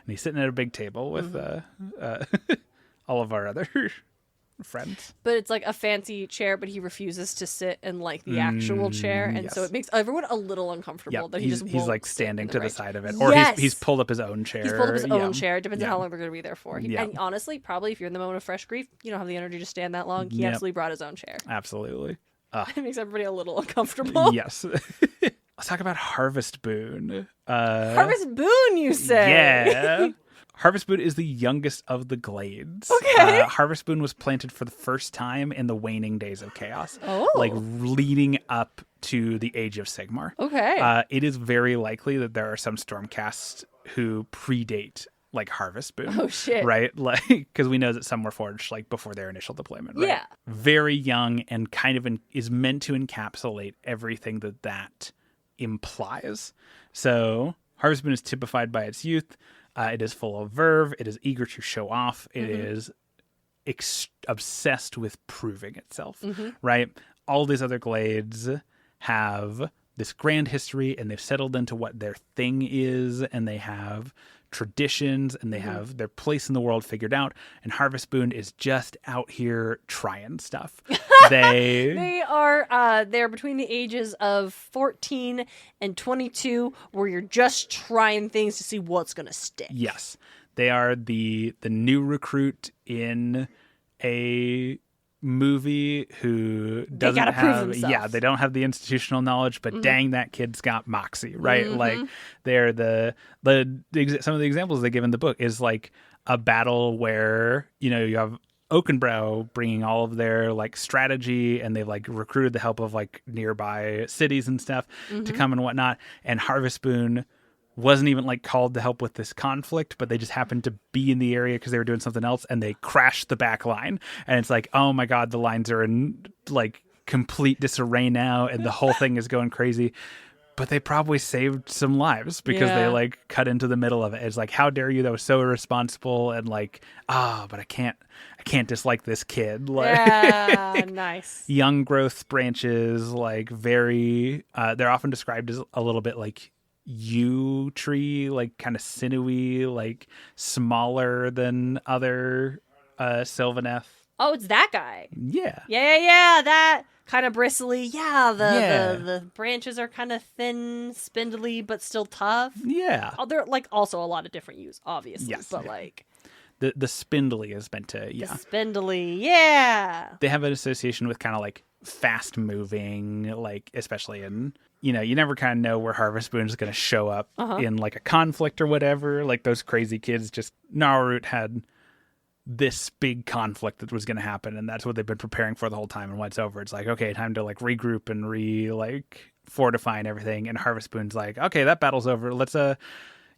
he's sitting at a big table with all of our other friends. But it's like a fancy chair, but he refuses to sit in like the actual chair, and so it makes everyone a little uncomfortable that he's like standing to the side of it, or he's pulled up his own chair. He's pulled up his own chair. Depends on how long we're going to be there for. And honestly, probably if you're in the moment of fresh grief, you don't have the energy to stand that long. He absolutely brought his own chair. Absolutely. It makes everybody a little uncomfortable. Yes. Let's talk about Harvestboon. Harvestboon, you say? Yeah. Harvestboon is the youngest of the glades. Okay. Harvestboon was planted for the first time in the waning days of chaos. Oh. Like leading up to the Age of Sigmar. Okay. It is very likely that there are some Stormcasts who predate like Harvestboon. Oh shit. Right? Like, because we know that some were forged like before their initial deployment, right? Yeah. Very young and kind of is meant to encapsulate everything that implies. So Harvestboon is typified by its youth. It is full of verve. It is eager to show off. It is obsessed with proving itself, right? All these other glades have this grand history, and they've settled into what their thing is, and they have traditions, and they have their place in the world figured out. And Harvestboon is just out here trying stuff. They're between the ages of 14 and 22, where you're just trying things to see what's gonna stick. Yes, they are the new recruit in a movie who doesn't have they don't have the institutional knowledge, but dang, that kid's got moxie, right? Like they're some of the examples they give in the book is like a battle where you have Oakenbrow bringing all of their like strategy, and they've like recruited the help of like nearby cities and stuff to come and whatnot, and Harvestboon wasn't even like called to help with this conflict, but they just happened to be in the area because they were doing something else, and they crashed the back line. And it's like, oh my God, the lines are in like complete disarray now, and the whole thing is going crazy. But they probably saved some lives because they like cut into the middle of it. It's like, how dare you? That was so irresponsible, and like, but I can't dislike this kid. Like, nice. Young growth branches, like very. They're often described as a little bit like yew tree, like kind of sinewy, like smaller than other Sylvaneth. Oh, it's that guy. Yeah. That kind of bristly. The branches are kind of thin, spindly, but still tough. Yeah. Oh, there are like also a lot of different use, obviously. Yes. But like the spindly is meant to the spindly, yeah. They have an association with kind of like fast moving, like especially in you never kind of know where Harvestboon is going to show up in like a conflict or whatever. Like those crazy kids, just Narut had this big conflict that was going to happen, and that's what they've been preparing for the whole time. And when it's over, it's like, okay, time to like regroup and fortify and everything. And Harvestboon's like, okay, that battle's over. Let's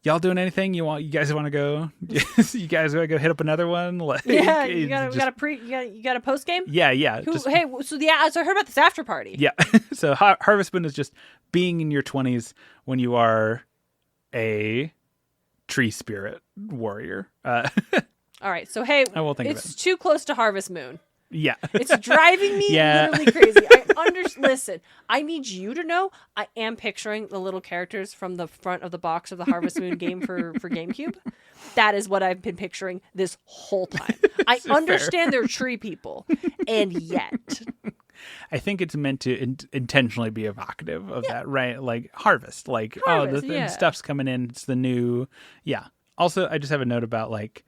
y'all doing anything? You guys want to go? You guys want to go hit up another one? Like, you got a post game? Yeah. So I heard about this after party. Yeah. So Harvestboon is just being in your 20s when you are a tree spirit warrior. All right. So hey, I won't think it's too close to Harvestmoon. Yeah. It's driving me literally crazy. Listen, I need you to know I am picturing the little characters from the front of the box of the Harvestmoon game for GameCube. That is what I've been picturing this whole time. I understand they're tree people, and yet I think it's meant to intentionally be evocative of that, right? Like harvest, like stuff's coming in. It's the new, Also, I just have a note about like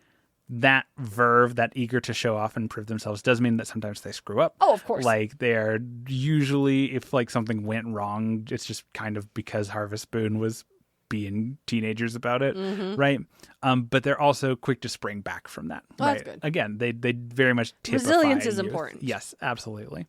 that verve, that eager to show off and prove themselves, does mean that sometimes they screw up. Oh, of course. Like they're usually, if like something went wrong, it's just kind of because Harvestboon was being teenagers about it, right? But they're also quick to spring back from that. Oh, right? That's good. Again, they very much typify resilience is youth. important. Yes, absolutely.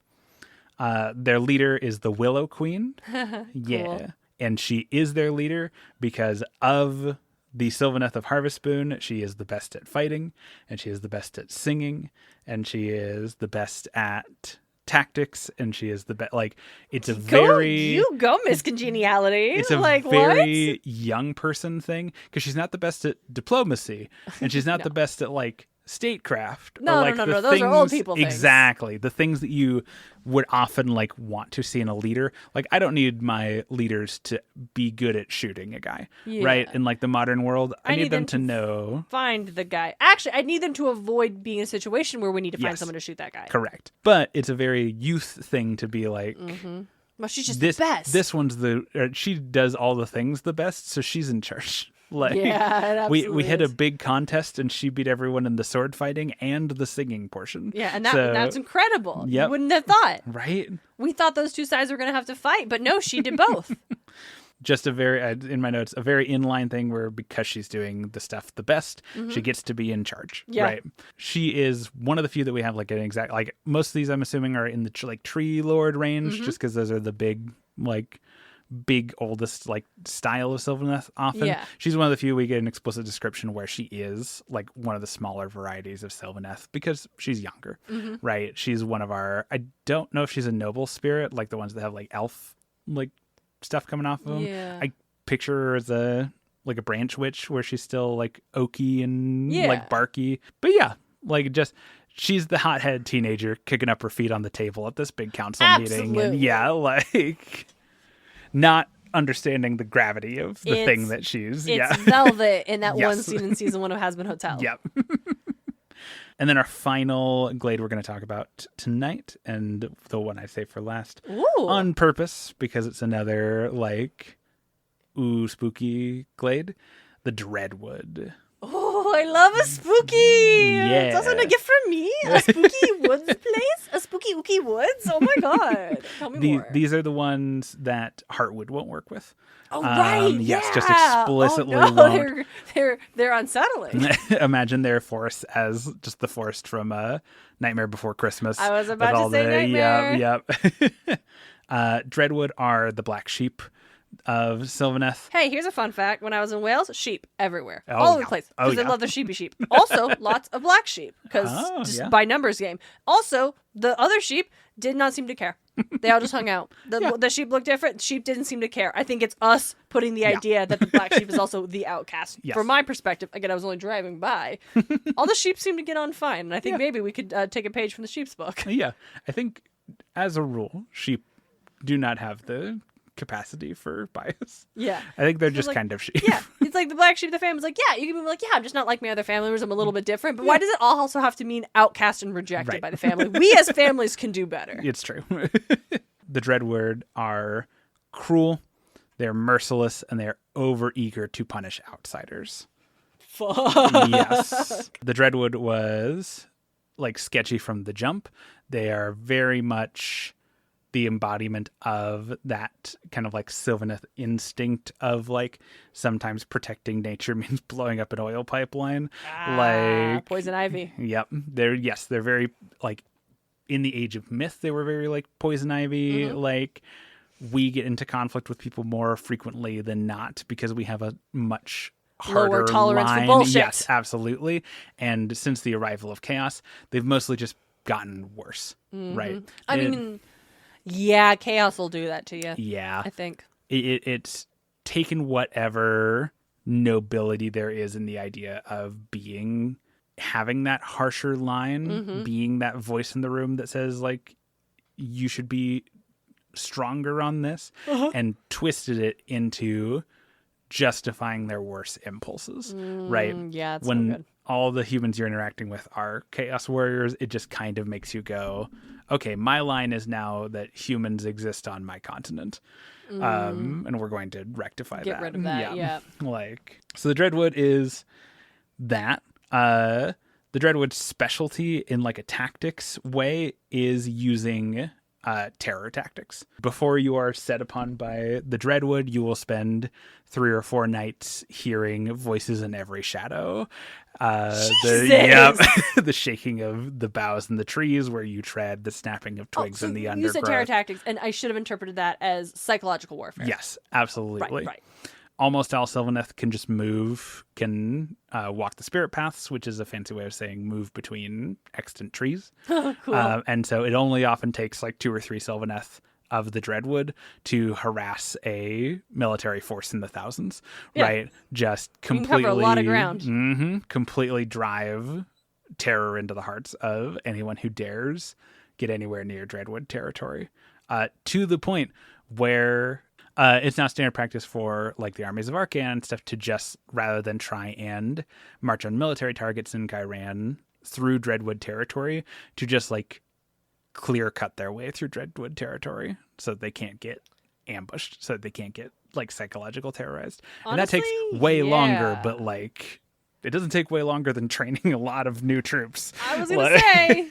Their leader is the Willow Queen. Cool. And she is their leader because of the Sylvaneth of Harvestboon. She is the best at fighting, and she is the best at singing, and she is the best at tactics, and she is the best. Like, it's a very Miss Congeniality. It's a like, very young person thing because she's not the best at diplomacy, and she's not the best at like statecraft. No, or like no. the Those are old people things. Exactly. The things that you would often like want to see in a leader. Like, I don't need my leaders to be good at shooting a guy, right? In like the modern world, I need them to know. Find the guy. Actually, I need them to avoid being in a situation where we need to find someone to shoot that guy. Correct. But it's a very youth thing to be like, well, she's just the best. This one's she does all the things the best, so she's in charge. Like, yeah, we had a big contest and she beat everyone in the sword fighting and the singing portion. Yeah, and that's incredible. Yep. You wouldn't have thought. Right? We thought those two sides were going to have to fight, but no, she did both. Just a very, in my notes, a very inline thing where because she's doing the stuff the best, she gets to be in charge. Yeah. Right? She is one of the few that we have like an exact, like most of these I'm assuming are in the like tree lord range, just because those are the big oldest like style of Sylvaneth often. Yeah. She's one of the few we get an explicit description where she is like one of the smaller varieties of Sylvaneth because she's younger, right? She's one of our, I don't know if she's a noble spirit, like the ones that have like elf like stuff coming off of them. Yeah. I picture her as a branch witch where she's still like oaky and like barky. But yeah, like just she's the hothead teenager kicking up her feet on the table at this big council meeting. And like not understanding the gravity of the thing that she's. It's Velvet in that one scene in season 1 of Has Been Hotel. Yep. And then our final glade we're going to talk about tonight, and the one I say for last, on purpose, because it's another like, spooky glade, the Dreadwood. Oh, I love a spooky. Yeah. Doesn't it get from me? A spooky woods place? A spooky ooky woods? Oh my god. Tell me more. These are the ones that Heartwood won't work with. Oh, right. Yes, just explicitly won't. They're unsettling. Imagine their forest as just the forest from Nightmare Before Christmas. I was about to say Nightmare. Yep. Dreadwood are the black sheep of Sylvaneth. Hey, here's a fun fact. When I was in Wales, sheep everywhere. All over the place. Because they love their sheepy sheep. Also, lots of black sheep. Because by numbers game. Also, the other sheep did not seem to care. They all just hung out. The sheep looked different. Sheep didn't seem to care. I think it's us putting the idea that the black sheep is also the outcast. Yes. From my perspective, again, I was only driving by. All the sheep seem to get on fine. And I think maybe we could take a page from the sheep's book. Yeah. I think, as a rule, sheep do not have the capacity for bias. Yeah. I think they're just kind of sheep. Yeah. It's like the black sheep of the family's like, yeah, you can be like, yeah, I'm just not like my other family members. I'm a little bit different. But why does it all also have to mean outcast and rejected by the family? We as families can do better. It's true. The Dreadwood are cruel, they're merciless, and they're overeager to punish outsiders. Fuck. Yes. The Dreadwood was like sketchy from the jump. They are very much the embodiment of that kind of like Sylvaneth instinct of like sometimes protecting nature means blowing up an oil pipeline. Like poison ivy. Yep. They're very like in the age of myth, they were very like poison ivy. Like we get into conflict with people more frequently than not because we have a much harder lower tolerance line. For bullshit. Yes, absolutely. And since the arrival of chaos, they've mostly just gotten worse. Right. I mean, yeah, chaos will do that to you. Yeah. I think. It's taken whatever nobility there is in the idea of having that harsher line, being that voice in the room that says, like, you should be stronger on this, and twisted it into justifying their worst impulses, right? Yeah, it's when so good. All the humans you're interacting with are chaos warriors, it just kind of makes you go, okay, my line is now that humans exist on my continent. And we're going to rectify that. Get rid of that, yeah. Like, so the Dreadwood is that. The Dreadwood's specialty in like a tactics way is using terror tactics. Before you are set upon by the Dreadwood, you will spend 3 or 4 nights hearing voices in every shadow. The shaking of the boughs in the trees where you tread, the snapping of twigs in the undergrowth. You said terror tactics, and I should have interpreted that as psychological warfare. Yes, absolutely. Right. Almost all Sylvaneth can just walk the spirit paths, which is a fancy way of saying move between extant trees. Cool. And so it only often takes like 2 or 3 Sylvaneth of the Dreadwood to harass a military force in the thousands, right? Just completely cover a lot of ground. Completely drive terror into the hearts of anyone who dares get anywhere near Dreadwood territory, to the point where it's now standard practice for like the armies of Arcan and stuff to just, rather than try and march on military targets in Ghyran through Dreadwood territory, to just like clear cut their way through Dreadwood territory so that they can't get ambushed, so that they can't get like psychological terrorized. Honestly, and that takes way longer, but like it doesn't take way longer than training a lot of new troops. I was gonna say,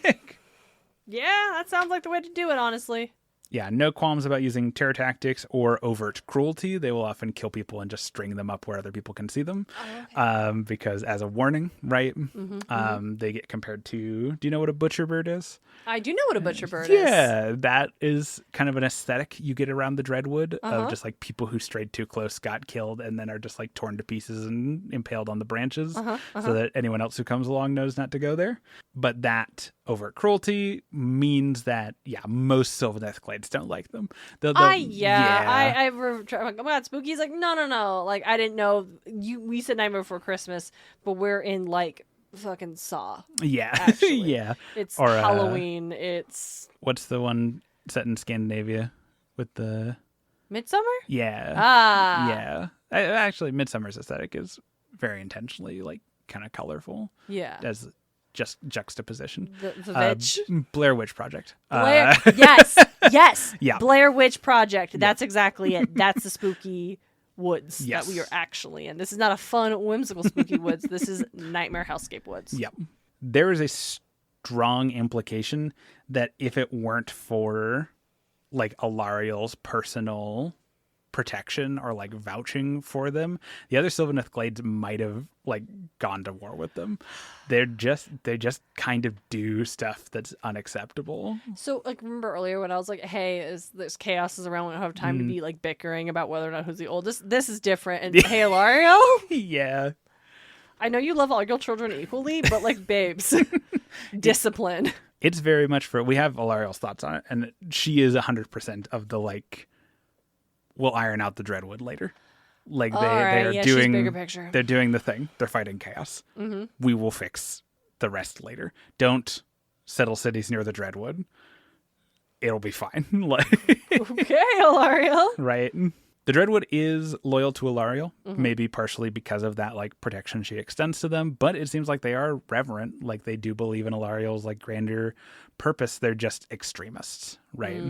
yeah, that sounds like the way to do it, honestly. Yeah, no qualms about using terror tactics or overt cruelty. They will often kill people and just string them up where other people can see them. Oh, okay. Because as a warning, right, they get compared to... Do you know what a butcher bird is? I do know what a butcher bird is. Yeah, that is kind of an aesthetic you get around the Dreadwood of just like people who strayed too close, got killed, and then are just like torn to pieces and impaled on the branches so that anyone else who comes along knows not to go there. But that overt cruelty means that, yeah, most Sylvaneth Glades don't like them. I oh my god, spooky. He's like, no. Like, I didn't know we said Nightmare Before Christmas, but we're in like fucking Saw. Yeah. Actually. Yeah. It's Halloween. It's what's the one set in Scandinavia with the Midsummer? Yeah. Yeah. Actually, Midsummer's aesthetic is very intentionally like kind of colorful. Yeah. As just juxtaposition. The Witch. Blair Witch Project. Yes. Yeah. Blair Witch Project. That's exactly it. That's the spooky woods that we are actually in. This is not a fun, whimsical spooky woods. This is Nightmare Hellscape woods. Yep. There is a strong implication that if it weren't for like Alariel's personal protection or like vouching for them, the other Sylvaneth Glades might have like gone to war with them. They just kind of do stuff that's unacceptable. So like, remember earlier when I was like, hey, this chaos is around, we don't have time to be like bickering about whether or not who's the oldest. This is different. And hey, Alariel, yeah, I know you love all your children equally, but like, babes, discipline. It's very much for, we have Alariel's thoughts on it, and she is 100% of the like, we'll iron out the Dreadwood later. Like they're doing bigger picture. They're doing the thing. They're fighting chaos. We will fix the rest later. Don't settle cities near the Dreadwood. It'll be fine. Like, okay, Alariel. Right. The Dreadwood is loyal to Alariel, maybe partially because of that like protection she extends to them, but it seems like they are reverent. Like they do believe in Alariel's like grander purpose. They're just extremists, right?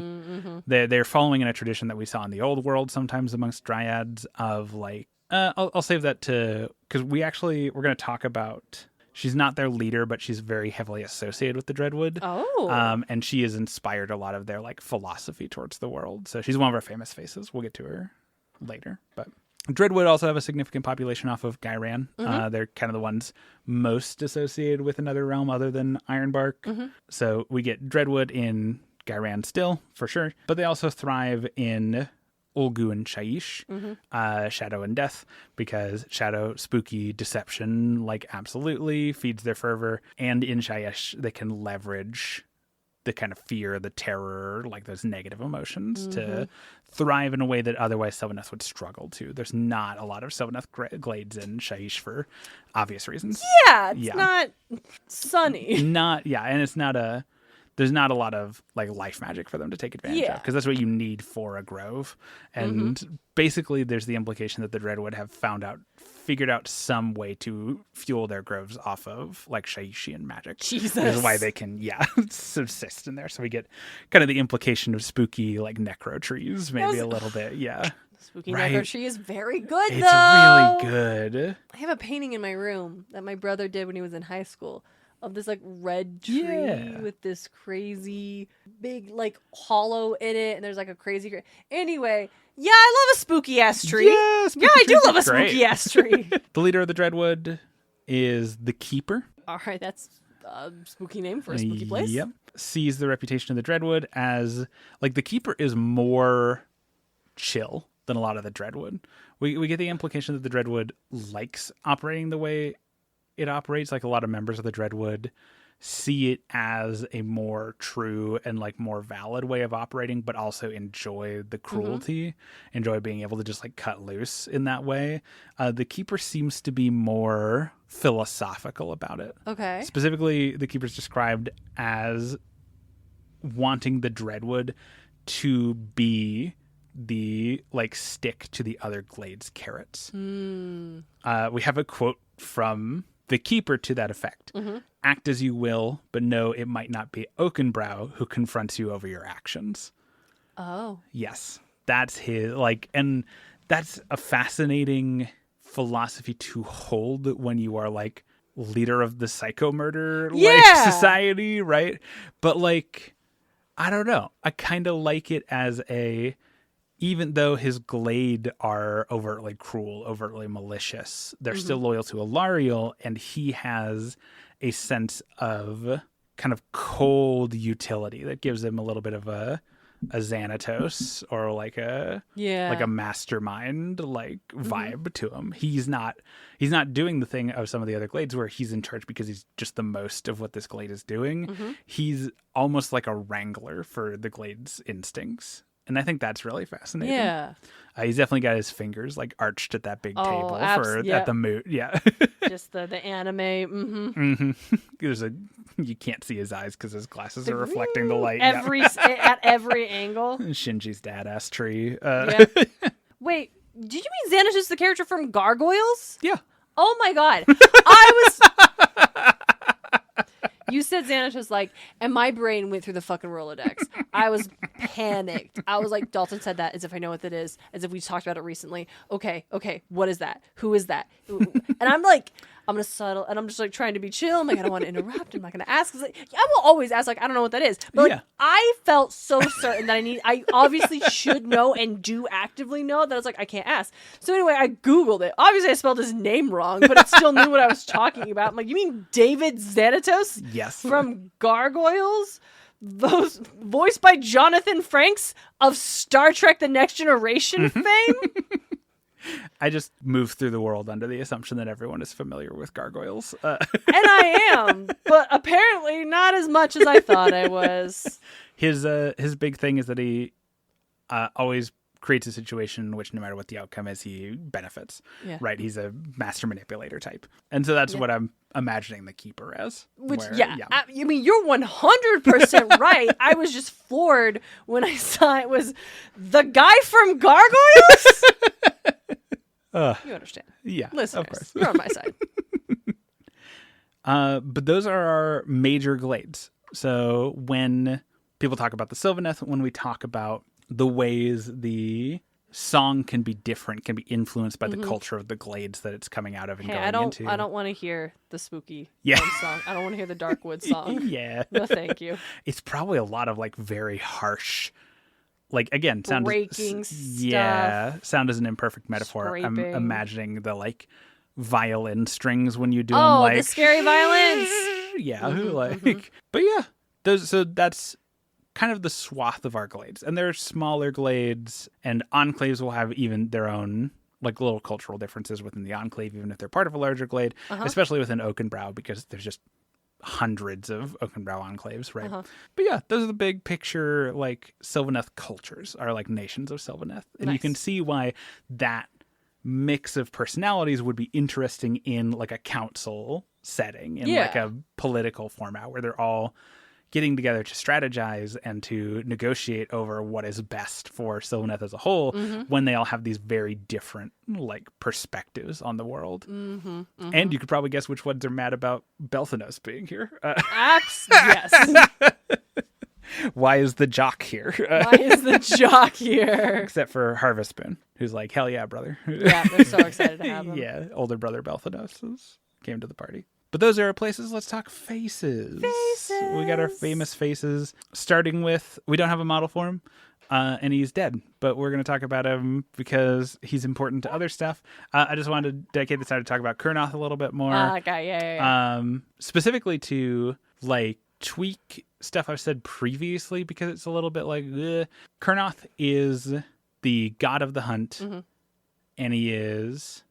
They're following in a tradition that we saw in the old world sometimes amongst dryads of like, I'll save that to, because we're going to talk about, she's not their leader, but she's very heavily associated with the Dreadwood. And she has inspired a lot of their like philosophy towards the world. So she's one of our famous faces. We'll get to her later, but Dreadwood also have a significant population off of Ghyran. They're kind of the ones most associated with another realm other than Ironbark. So we get Dreadwood in Ghyran still, for sure. But they also thrive in Ulgu and Shaiish, Shadow and Death, because Shadow, spooky, deception, like absolutely feeds their fervor. And in Shaiish, they can leverage the kind of fear, the terror, like those negative emotions to thrive in a way that otherwise Sylvaneth would struggle to. There's not a lot of Sylvaneth glades in Shaiish for obvious reasons. Yeah, it's not sunny. And it's not there's not a lot of like life magic for them to take advantage of, because that's what you need for a grove. And basically there's the implication that the Dreadwood have figured out some way to fuel their groves off of like Shaiishian magic. Jesus. Which is why they can subsist in there. So we get kind of the implication of spooky like necro trees, maybe a little bit. Yeah. Spooky necro tree is very good, it's though. It's really good. I have a painting in my room that my brother did when he was in high school of this like red tree with this crazy big like hollow in it, and there's like a crazy anyway. Yeah, I love a spooky ass tree. Yeah, I do love a spooky ass tree. The leader of the Dreadwood is the Keeper. All right, that's a spooky name for a spooky place. Yep. Sees the reputation of the Dreadwood as like the Keeper is more chill than a lot of the Dreadwood. We get the implication that the Dreadwood likes operating the way it operates. Like a lot of members of the Dreadwood see it as a more true and like more valid way of operating, but also enjoy the cruelty, enjoy being able to just like cut loose in that way. The Keeper seems to be more philosophical about it. Okay. Specifically, the keeper's described as wanting the Dreadwood to be the like stick to the other glades carrots. We have a quote from the keeper to that effect. Act as you will, but know it might not be Oakenbrow who confronts you over your actions. Oh. Yes. That's his and that's a fascinating philosophy to hold when you are like leader of the psycho murder society, right? But like, I don't know. I kind of like it as even though his glade are overtly cruel, overtly malicious, they're still loyal to Alariel, and he has a sense of kind of cold utility that gives him a little bit of a Xanatos or like a mastermind like vibe to him. He's not doing the thing of some of the other glades where he's in charge because he's just the most of what this glade is doing. He's almost like a wrangler for the glade's instincts. And I think that's really fascinating. Yeah. He's definitely got his fingers like arched at that big table at the moot. Yeah. Just the anime. You can't see his eyes because his glasses are reflecting the light. At every angle. Shinji's dad-ass tree. Wait, did you mean Xanatos is the character from Gargoyles? Yeah. Oh my god. You said Xanatos and my brain went through the fucking Rolodex. I was panicked. I was like, Dalton said that as if I know what that is, as if we talked about it recently. Okay, what is that? Who is that? And I'm like, I'm going to settle, and I'm just like trying to be chill. I'm like, I don't want to interrupt. I'm not going to ask. I will always ask, I don't know what that is. But I felt so certain that I obviously should know and do actively know that I was like, I can't ask. So anyway, I Googled it. Obviously, I spelled his name wrong, but it still knew what I was talking about. I'm like, you mean David Xanatos? Yes. From Gargoyles? Voiced by Jonathan Frakes of Star Trek The Next Generation fame? I just moved through the world under the assumption that everyone is familiar with gargoyles. And I am, but apparently not as much as I thought I was. His big thing is that he always creates a situation in which no matter what the outcome is, he benefits. Yeah. Right? He's a master manipulator type. And so that's what I'm imagining the keeper as. I mean, you're 100% right. I was just floored when I saw it was the guy from Gargoyles. You understand. Yeah, listeners, of course. You're on my side. But those are our major glades. So when people talk about the Sylvaneth, when we talk about the ways the song can be different, can be influenced by the culture of the glades that it's coming out of and going into. I don't want to hear the spooky song. I don't want to hear the Darkwood song. Yeah. No, thank you. It's probably a lot of like very harsh, like again, sound breaking stuff. Yeah, sound is an imperfect metaphor. Scraping. I'm imagining the like violin strings when you do them, like the scary violins. Yeah, but yeah, so that's kind of the swath of our glades, and there are smaller glades, and enclaves will have even their own like little cultural differences within the enclave, even if they're part of a larger glade, especially within Oakenbrow, because there's just hundreds of Oakenbrow enclaves, right? But yeah, those are the big picture, like Sylvaneth cultures are like nations of Sylvaneth, and you can see why that mix of personalities would be interesting in like a council setting, in like a political format where they're all getting together to strategize and to negotiate over what is best for Sylvaneth as a whole, when they all have these very different like perspectives on the world. And you could probably guess which ones are mad about Belthanos being here. Yes. Why is the jock here? Why is the jock here? Except for Harvestboon, who's like, hell yeah, brother. Yeah, they're so excited to have him. Yeah, older brother Belthanos came to the party. But those are our places. Let's talk faces. We got our famous faces, starting with, we don't have a model for him, and he's dead. But we're going to talk about him because he's important to other stuff. I just wanted to dedicate this time to talk about Kurnoth a little bit more. Okay, yeah. Specifically to, like, tweak stuff I've said previously, because it's a little bit like, Kurnoth is the god of the hunt, and he is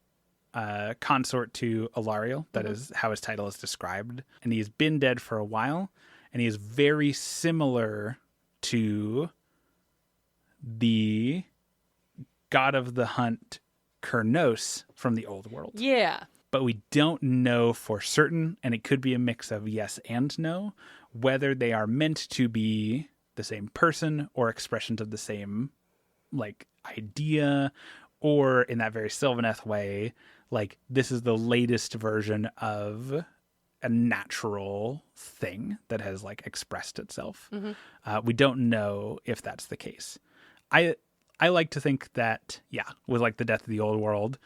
consort to Alariel. That is how his title is described. And he's been dead for a while, and he is very similar to the god of the hunt Kurnos from the old world. Yeah. but we don't know for certain, and it could be a mix of yes and no, whether they are meant to be the same person or expressions of the same like idea, or in that very Sylvaneth way, like this is the latest version of a natural thing that has like expressed itself. We don't know if that's the case. I like to think that, with like the death of the old world,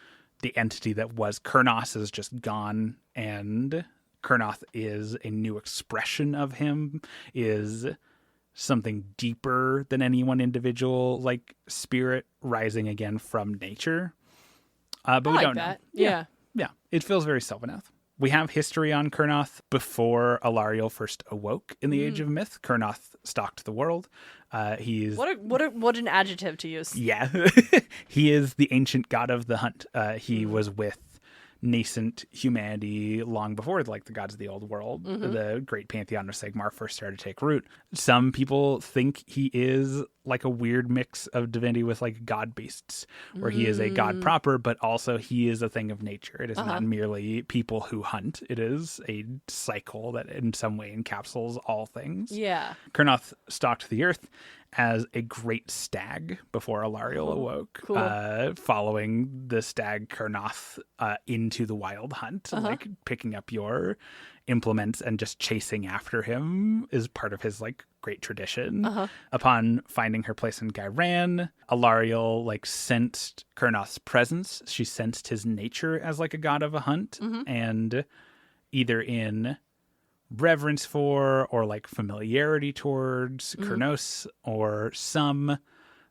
the entity that was Kurnoth is just gone, and Kurnoth is a new expression of him, is something deeper than any one individual, like spirit rising again from nature. But we don't know. Yeah. It feels very Sylvaneth. We have history on Kurnoth before Alariel first awoke in the Age of Myth. Kurnoth stalked the world. He's what an adjective to use. Yeah. He is the ancient god of the hunt. He was with nascent humanity long before like the gods of the old world. The great pantheon of Sigmar first started to take root. Some people think he is like a weird mix of divinity with like god beasts, where he is a god proper, but also he is a thing of nature. It is not merely people who hunt. It is a cycle that in some way encapsulates all things. Yeah. Kurnoth stalked the earth as a great stag before Alariel awoke, following the stag Kurnoth into the wild hunt, like picking up your implements and just chasing after him is part of his like great tradition. Upon finding her place in Darien, Alariel like sensed Kurnoth's presence. She sensed his nature as like a god of a hunt, and either in reverence for or like familiarity towards Kurnos, or some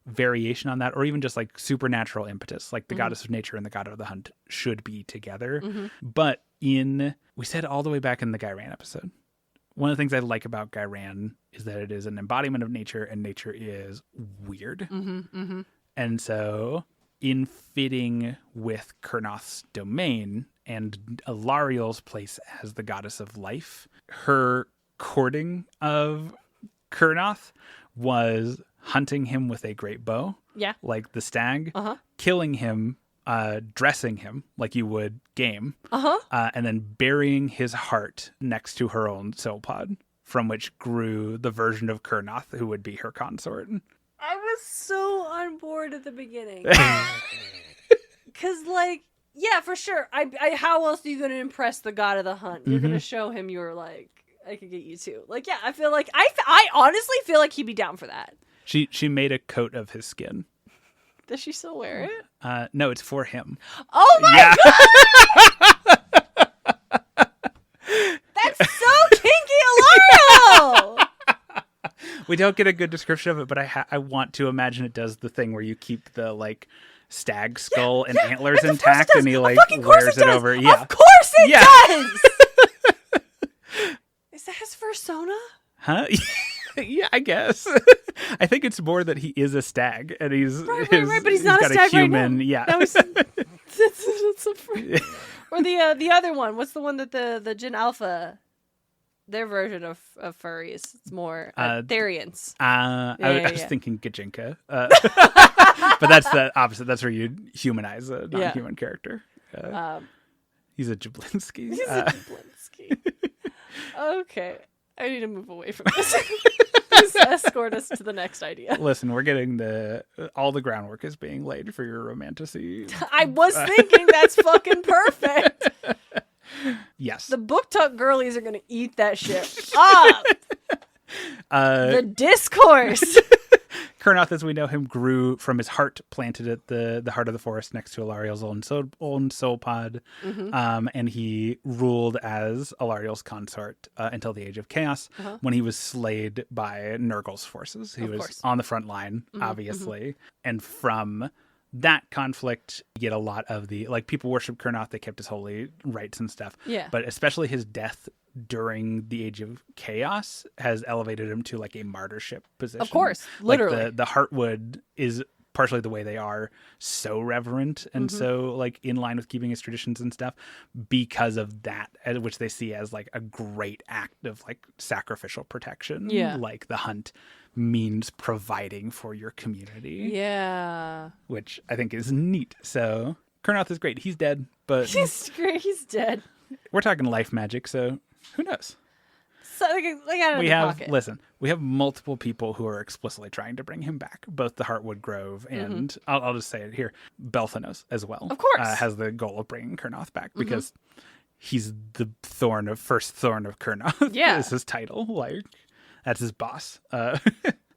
variation on that, or even just like supernatural impetus, like the goddess of nature and the god of the hunt should be together. But we said all the way back in the Gairan episode, one of the things I like about Gairan is that it is an embodiment of nature, and nature is weird. And so in fitting with Kurnoth's domain and Alariel's place as the goddess of life, her courting of Kurnoth was hunting him with a great bow, like the stag, killing him, dressing him like you would game, and then burying his heart next to her own soul pod, from which grew the version of Kurnoth who would be her consort. I was so on board at the beginning. Because, like, yeah, for sure. How else are you going to impress the god of the hunt? You're going to show him you're like, I could get you too. Like, yeah, I feel like, I honestly feel like he'd be down for that. She made a coat of his skin. Does she still wear it? No, it's for him. Oh my god! That's so kinky, Alariel! We don't get a good description of it, but I want to imagine it does the thing where you keep the like stag skull and antlers intact, and he like wears it over. Yeah, of course it does. Is that his persona? Huh? Yeah, I guess. I think it's more that he is a stag, and he's right, but he's not a stag human. Right now. Yeah, that's or the other one. What's the one that the Jin Alpha, their version of furries? It's more Therians. I was thinking Gajinka, but that's the opposite. That's where you humanize a non-human character. He's a Jablinski. Okay. I need to move away from this. Please escort us to the next idea. Listen, we're getting all the groundwork is being laid for your romantasy. I was thinking that's fucking perfect. Yes. The book talk girlies are going to eat that shit up. The discourse. Kurnoth, as we know him, grew from his heart planted at the heart of the forest next to Alariel's own soul pod. And he ruled as Alariel's consort until the Age of Chaos, when he was slayed by Nurgle's forces. He was on the front line, obviously. And from that conflict, you get a lot of the, like, people worship Kurnoth, they kept his holy rites and stuff. Yeah. But especially his death during the Age of Chaos has elevated him to like a martyrship position. Of course, literally. Like the Heartwood is partially the way they are so reverent and so like in line with keeping his traditions and stuff because of that, which they see as like a great act of like sacrificial protection. Yeah. Like the hunt means providing for your community. Yeah. Which I think is neat. So Kurnoth is great. He's dead, but He's great. He's dead. we're talking life magic, so who knows? So they got it in the pocket. Listen, we have multiple people who are explicitly trying to bring him back. Both the Heartwood Grove and I'll just say it here, Belthanos as well. Of course, has the goal of bringing Kurnoth back because he's the first thorn of Kurnoth. Yeah, is his title. Like that's his boss.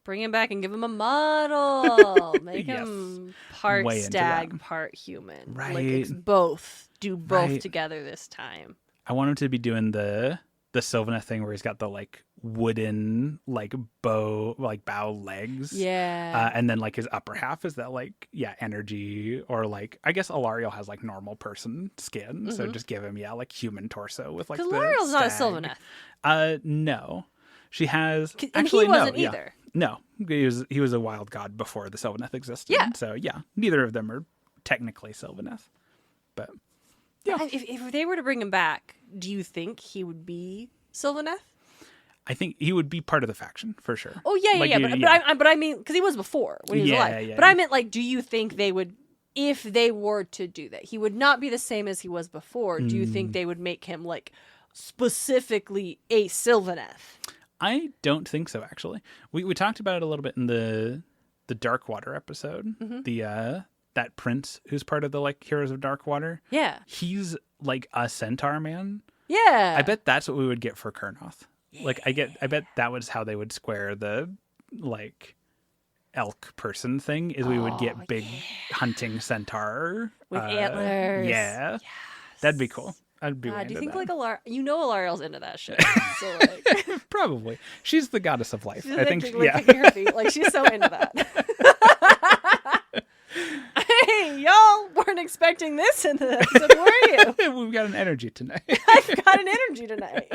Bring him back and give him a model. Make him part stag, part human. Right. Like it's both. Do both together this time. I want him to be doing the Sylvaneth thing where he's got the like wooden like bow legs. Yeah. And then like his upper half is that like energy, or like I guess Alariel has like normal person skin. So just give him like human torso with like the Alariel's not a stag. Sylvaneth. No. She has and he wasn't either. No. He was a wild god before the Sylvaneth existed. Yeah. So neither of them are technically Sylvaneth. But yeah. If they were to bring him back, do you think he would be Sylvaneth? I think he would be part of the faction for sure. Oh yeah. But I mean, because he was before when he was alive. Yeah. But I meant like, do you think they would, if they were to do that, he would not be the same as he was before? Do you think they would make him like specifically a Sylvaneth? I don't think so. Actually, we talked about it a little bit in the Darkwater episode. That prince who's part of the like Heroes of Darkwater. Yeah, he's like a centaur man. Yeah, I bet that's what we would get for Kurnoth. Like I bet that was how they would square the like elk person thing. Is we would get big hunting centaur with antlers. Yeah, yes. That'd be cool. I'd be. Do you think that. Like Alariel's into that shit? So like, probably she's the goddess of life. I think. Her feet. Like she's so into that. Hey, y'all weren't expecting this in the episode, were you? We've got an energy tonight. I've got an energy tonight.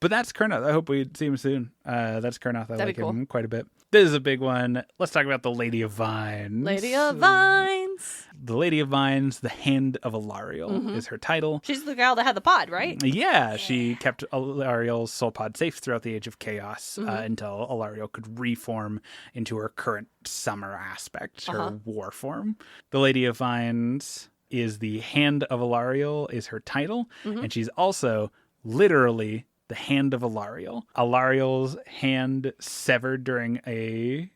But that's Kurnoth. I hope we see him soon. That's Kurnoth. I like cool. him quite a bit. This is a big one. Let's talk about the Lady of Vines. Lady of Vines. The Lady of Vines, the Hand of Alariel is her title. She's the gal that had the pod, right? Yeah, she kept Alariel's soul pod safe throughout the Age of Chaos until Alariel could reform into her current summer aspect, her war form. The Lady of Vines is the Hand of Alariel is her title, and she's also literally the Hand of Alariel. Alariel's hand severed during a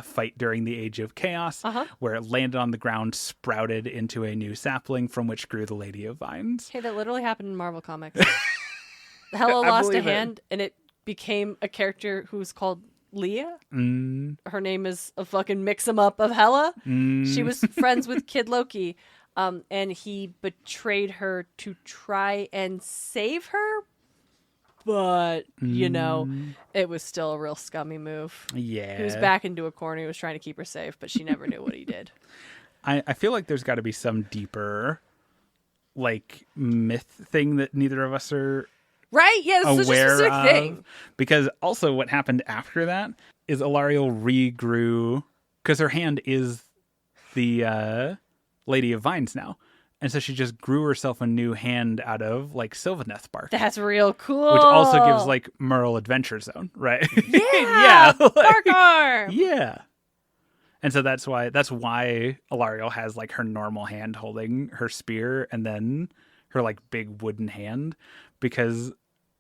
fight during the Age of Chaos, where it landed on the ground, sprouted into a new sapling from which grew the Lady of Vines. Hey, that literally happened in Marvel Comics. Hela lost a hand, and it became a character who's called Leah. Her name is a fucking mix-em-up of Hela. She was friends with Kid Loki, and he betrayed her to try and save her. But, it was still a real scummy move. Yeah. He was back into a corner. He was trying to keep her safe, but she never knew what he did. I feel like there's got to be some deeper, like, myth thing that neither of us are right? Yeah, it's such a specific thing. Because also what happened after that is Alariel regrew, because her hand is the Lady of Vines now. And so she just grew herself a new hand out of, like, Sylvaneth bark. That's real cool. Which also gives, like, Merle Adventure Zone, right? Yeah! Like, bark arm! Yeah. And so that's why Alariel has, like, her normal hand holding her spear and then her, like, big wooden hand. Because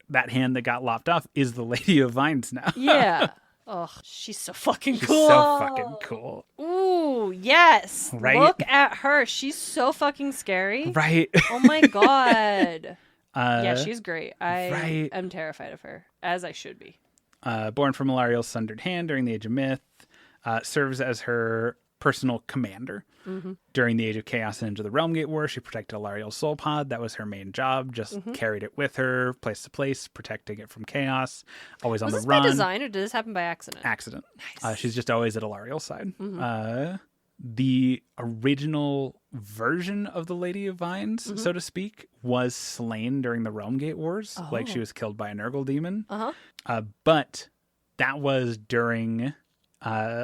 that hand that got lopped off is the Lady of Vines now. Yeah. Oh, she's so fucking cool. She's so fucking cool. Ooh, yes. Right? Look at her. She's so fucking scary. Right. Oh my god. Yeah, she's great. I am terrified of her, as I should be. Born from Alariel's sundered hand during the Age of Myth, serves as her personal commander. During the Age of Chaos and into the Realmgate War, she protected Alariel's soul pod. That was her main job. Just carried it with her, place to place, protecting it from chaos. Always on the run. Was this by design, or did this happen by accident? Accident. Nice. She's just always at Alariel's side. The original version of the Lady of Vines, so to speak, was slain during the Realmgate Wars. Like, she was killed by a Nurgle demon. But that was during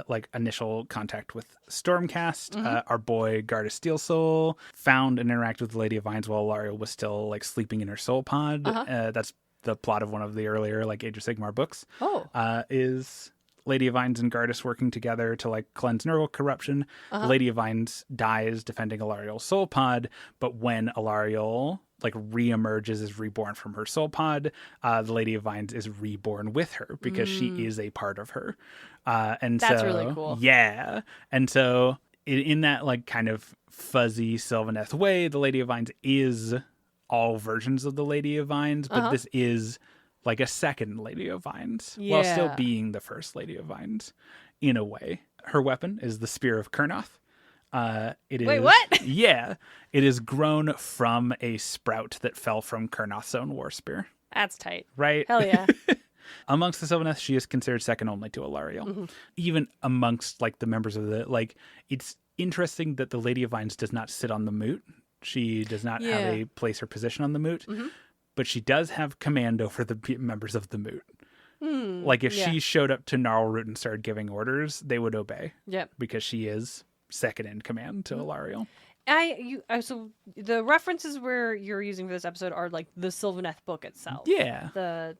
like initial contact with Stormcast. Our boy Garda Steelsoul found and interacted with the Lady of Vines while Alariel was still, like, sleeping in her soul pod. That's the plot of one of the earlier, like, Age of Sigmar books. Is Lady of Vines and Gardas working together to like cleanse neural corruption. The Lady of Vines dies defending Alariel's soul pod, but when Alariel like reemerges, is reborn from her soul pod, the Lady of Vines is reborn with her because she is a part of her. And that's really cool. Yeah. And so in that like kind of fuzzy Sylvaneth way, the Lady of Vines is all versions of the Lady of Vines, but this is like a second Lady of Vines while still being the first Lady of Vines in a way. Her weapon is the Spear of Kurnoth. Wait, what? Yeah. It is grown from a sprout that fell from Kurnoth's own war spear. That's tight. Right? Hell yeah. Amongst the Sylvaneth, she is considered second only to Alariel. Even amongst like the members of the, like, it's interesting that the Lady of Vines does not sit on the moot. She does not have a place or position on the moot, but she does have command over the members of the moot. Like if she showed up to Gnarlroot and started giving orders, they would obey. Yep. Because she is second in command to Alariel. So the references where you're using for this episode are like the Sylvaneth book itself. Yeah. The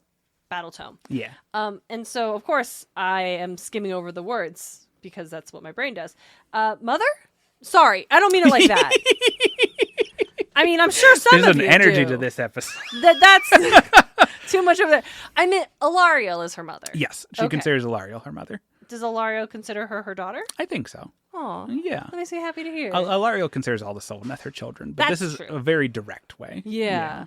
battle tome. Yeah. And so of course I am skimming over the words because that's what my brain does. Mother? Sorry, I don't mean it like that. I mean, I'm sure There's of an you energy do. to this episode. That's too much over there. I mean, Alariel is her mother. Yes, she considers Alariel her mother. Does Alariel consider her her daughter? I think so. Oh, yeah. That makes me happy to hear. Alariel considers all the Sylvaneth her children, but this is a very direct way. Yeah.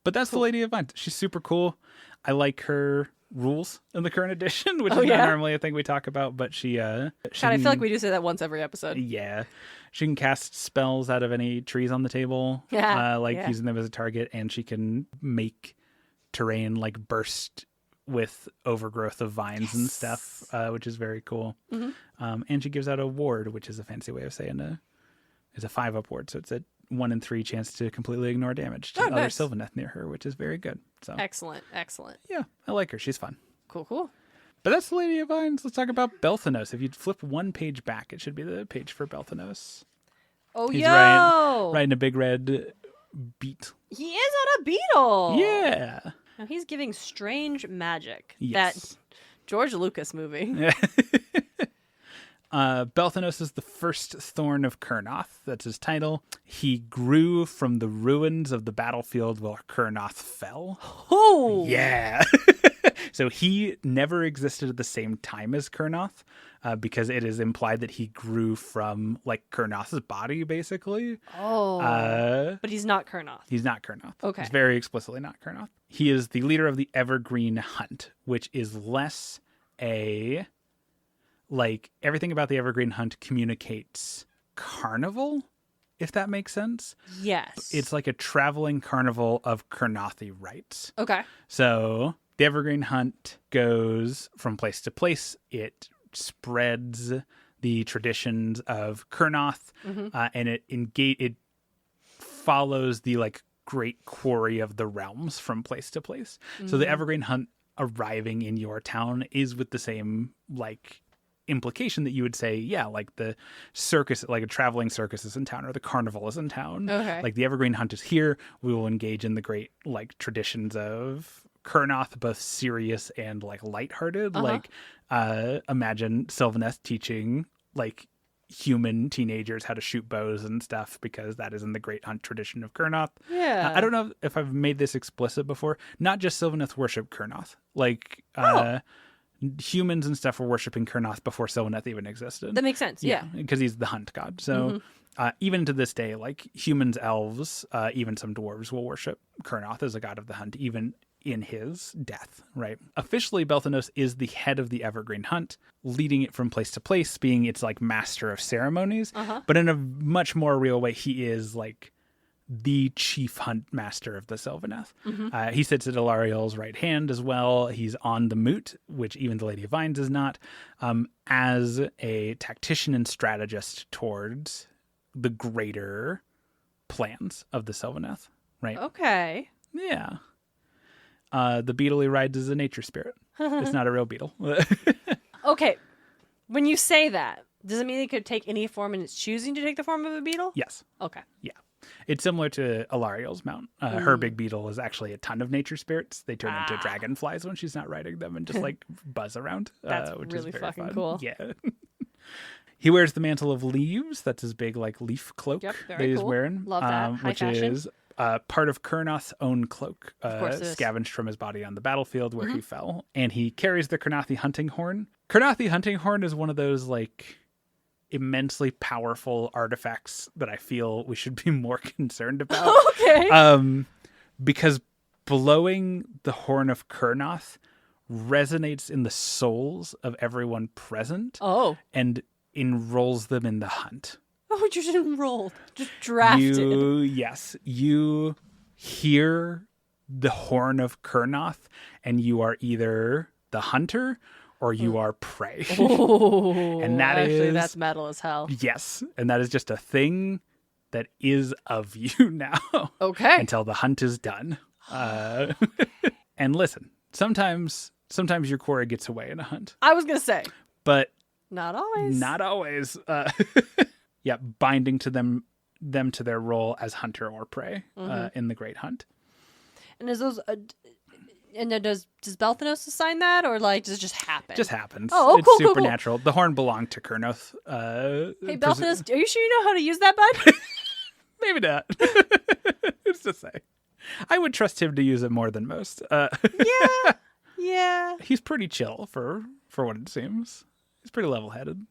But that's the Lady of Vines. She's super cool. I like her rules in the current edition, which is not normally a thing we talk about, but she God, I feel like we do say that once every episode. Yeah. She can cast spells out of any trees on the table, using them as a target, and she can make terrain like burst with overgrowth of vines and stuff, which is very cool. And she gives out a ward, which is a fancy way of saying it's a 5-up ward, so it's a 1 in 3 chance to completely ignore damage to other Sylvaneth near her, which is very good. So excellent. Yeah, I like her. She's fun. Cool. But that's the Lady of Vines. Let's talk about Belthanos. If you flip one page back, it should be the page for Belthanos. Oh, He's riding a big red beet. He is on a beetle. Yeah. Now he's giving strange magic. Yes. That George Lucas movie. Belthanos is the first Thorn of Kurnoth. That's his title. He grew from the ruins of the battlefield where Kurnoth fell. Oh! Yeah. So he never existed at the same time as Kurnoth, because it is implied that he grew from like Kurnoth's body, basically. Oh. But he's not Kurnoth. He's not Kurnoth. Okay. He's very explicitly not Kurnoth. He is the leader of the Evergreen Hunt, which is less a... like, everything about the Evergreen Hunt communicates carnival, if that makes sense. Yes. It's like a traveling carnival of Kurnothi rites. Okay. So the Evergreen Hunt goes from place to place. It spreads the traditions of Kurnoth, and it follows the like great quarry of the realms from place to place. So the Evergreen Hunt arriving in your town is with the same like implication that you would say, yeah, like the circus, like a traveling circus is in town, or the carnival is in town. Okay. Like the Evergreen Hunt is here. We will engage in the great like traditions of Kurnoth, both serious and like lighthearted. Like imagine Sylvaneth teaching like human teenagers how to shoot bows and stuff, because that is in the great hunt tradition of Kurnoth. Yeah. I don't know if I've made this explicit before. Not just Sylvaneth worship Kurnoth. Like humans and stuff were worshiping Kurnoth before Sylvaneth even existed. That makes sense. Yeah. Because he's the hunt god. So even to this day, like humans, elves, even some dwarves will worship Kurnoth as a god of the hunt, even in his death, right? Officially, Belthanos is the head of the Evergreen Hunt, leading it from place to place, being its like master of ceremonies. But in a much more real way, he is like the chief hunt master of the Sylvaneth. He sits at Alariel's right hand as well. He's on the moot, which even the Lady of Vines is not, as a tactician and strategist towards the greater plans of the Sylvaneth, right? Okay. Yeah. The beetle he rides is a nature spirit. It's not a real beetle. Okay. When you say that, does it mean it could take any form and it's choosing to take the form of a beetle? Yes. Okay. Yeah. It's similar to Alariel's mount. Her big beetle is actually a ton of nature spirits. They turn into dragonflies when she's not riding them and just like buzz around. That's which really is very fucking fun. cool. Yeah. He wears the mantle of leaves. That's his big like leaf cloak that he's wearing. Love that. High which fashion. is part of Kurnoth's own cloak, Of course it is. scavenged from his body on the battlefield where he fell. And he carries the Kurnothi hunting horn. Kurnothi hunting horn is one of those like immensely powerful artifacts that I feel we should be more concerned about. Okay. Because blowing the horn of Kurnoth resonates in the souls of everyone present. Oh. And enrolls them in the hunt. Oh, you just enrolled. Just drafted. You hear the horn of Kurnoth, and you are either the hunter or you are prey. Oh, and that's metal as hell. Yes, and that is just a thing that is of you now. Okay. Until the hunt is done. And listen, sometimes your quarry gets away in a hunt. I was gonna say, but not always. Not always. Yeah, binding to them to their role as hunter or prey in the Great Hunt. And is those? And then does Belthanos assign that, or like does it just happen? Just happens. Oh, it's cool, supernatural. Cool. The horn belonged to Kurnoth. Hey, Belthanos, are you sure you know how to use that, bud? Maybe not. It's to say, I would trust him to use it more than most. Yeah. He's pretty chill for what it seems. He's pretty level-headed.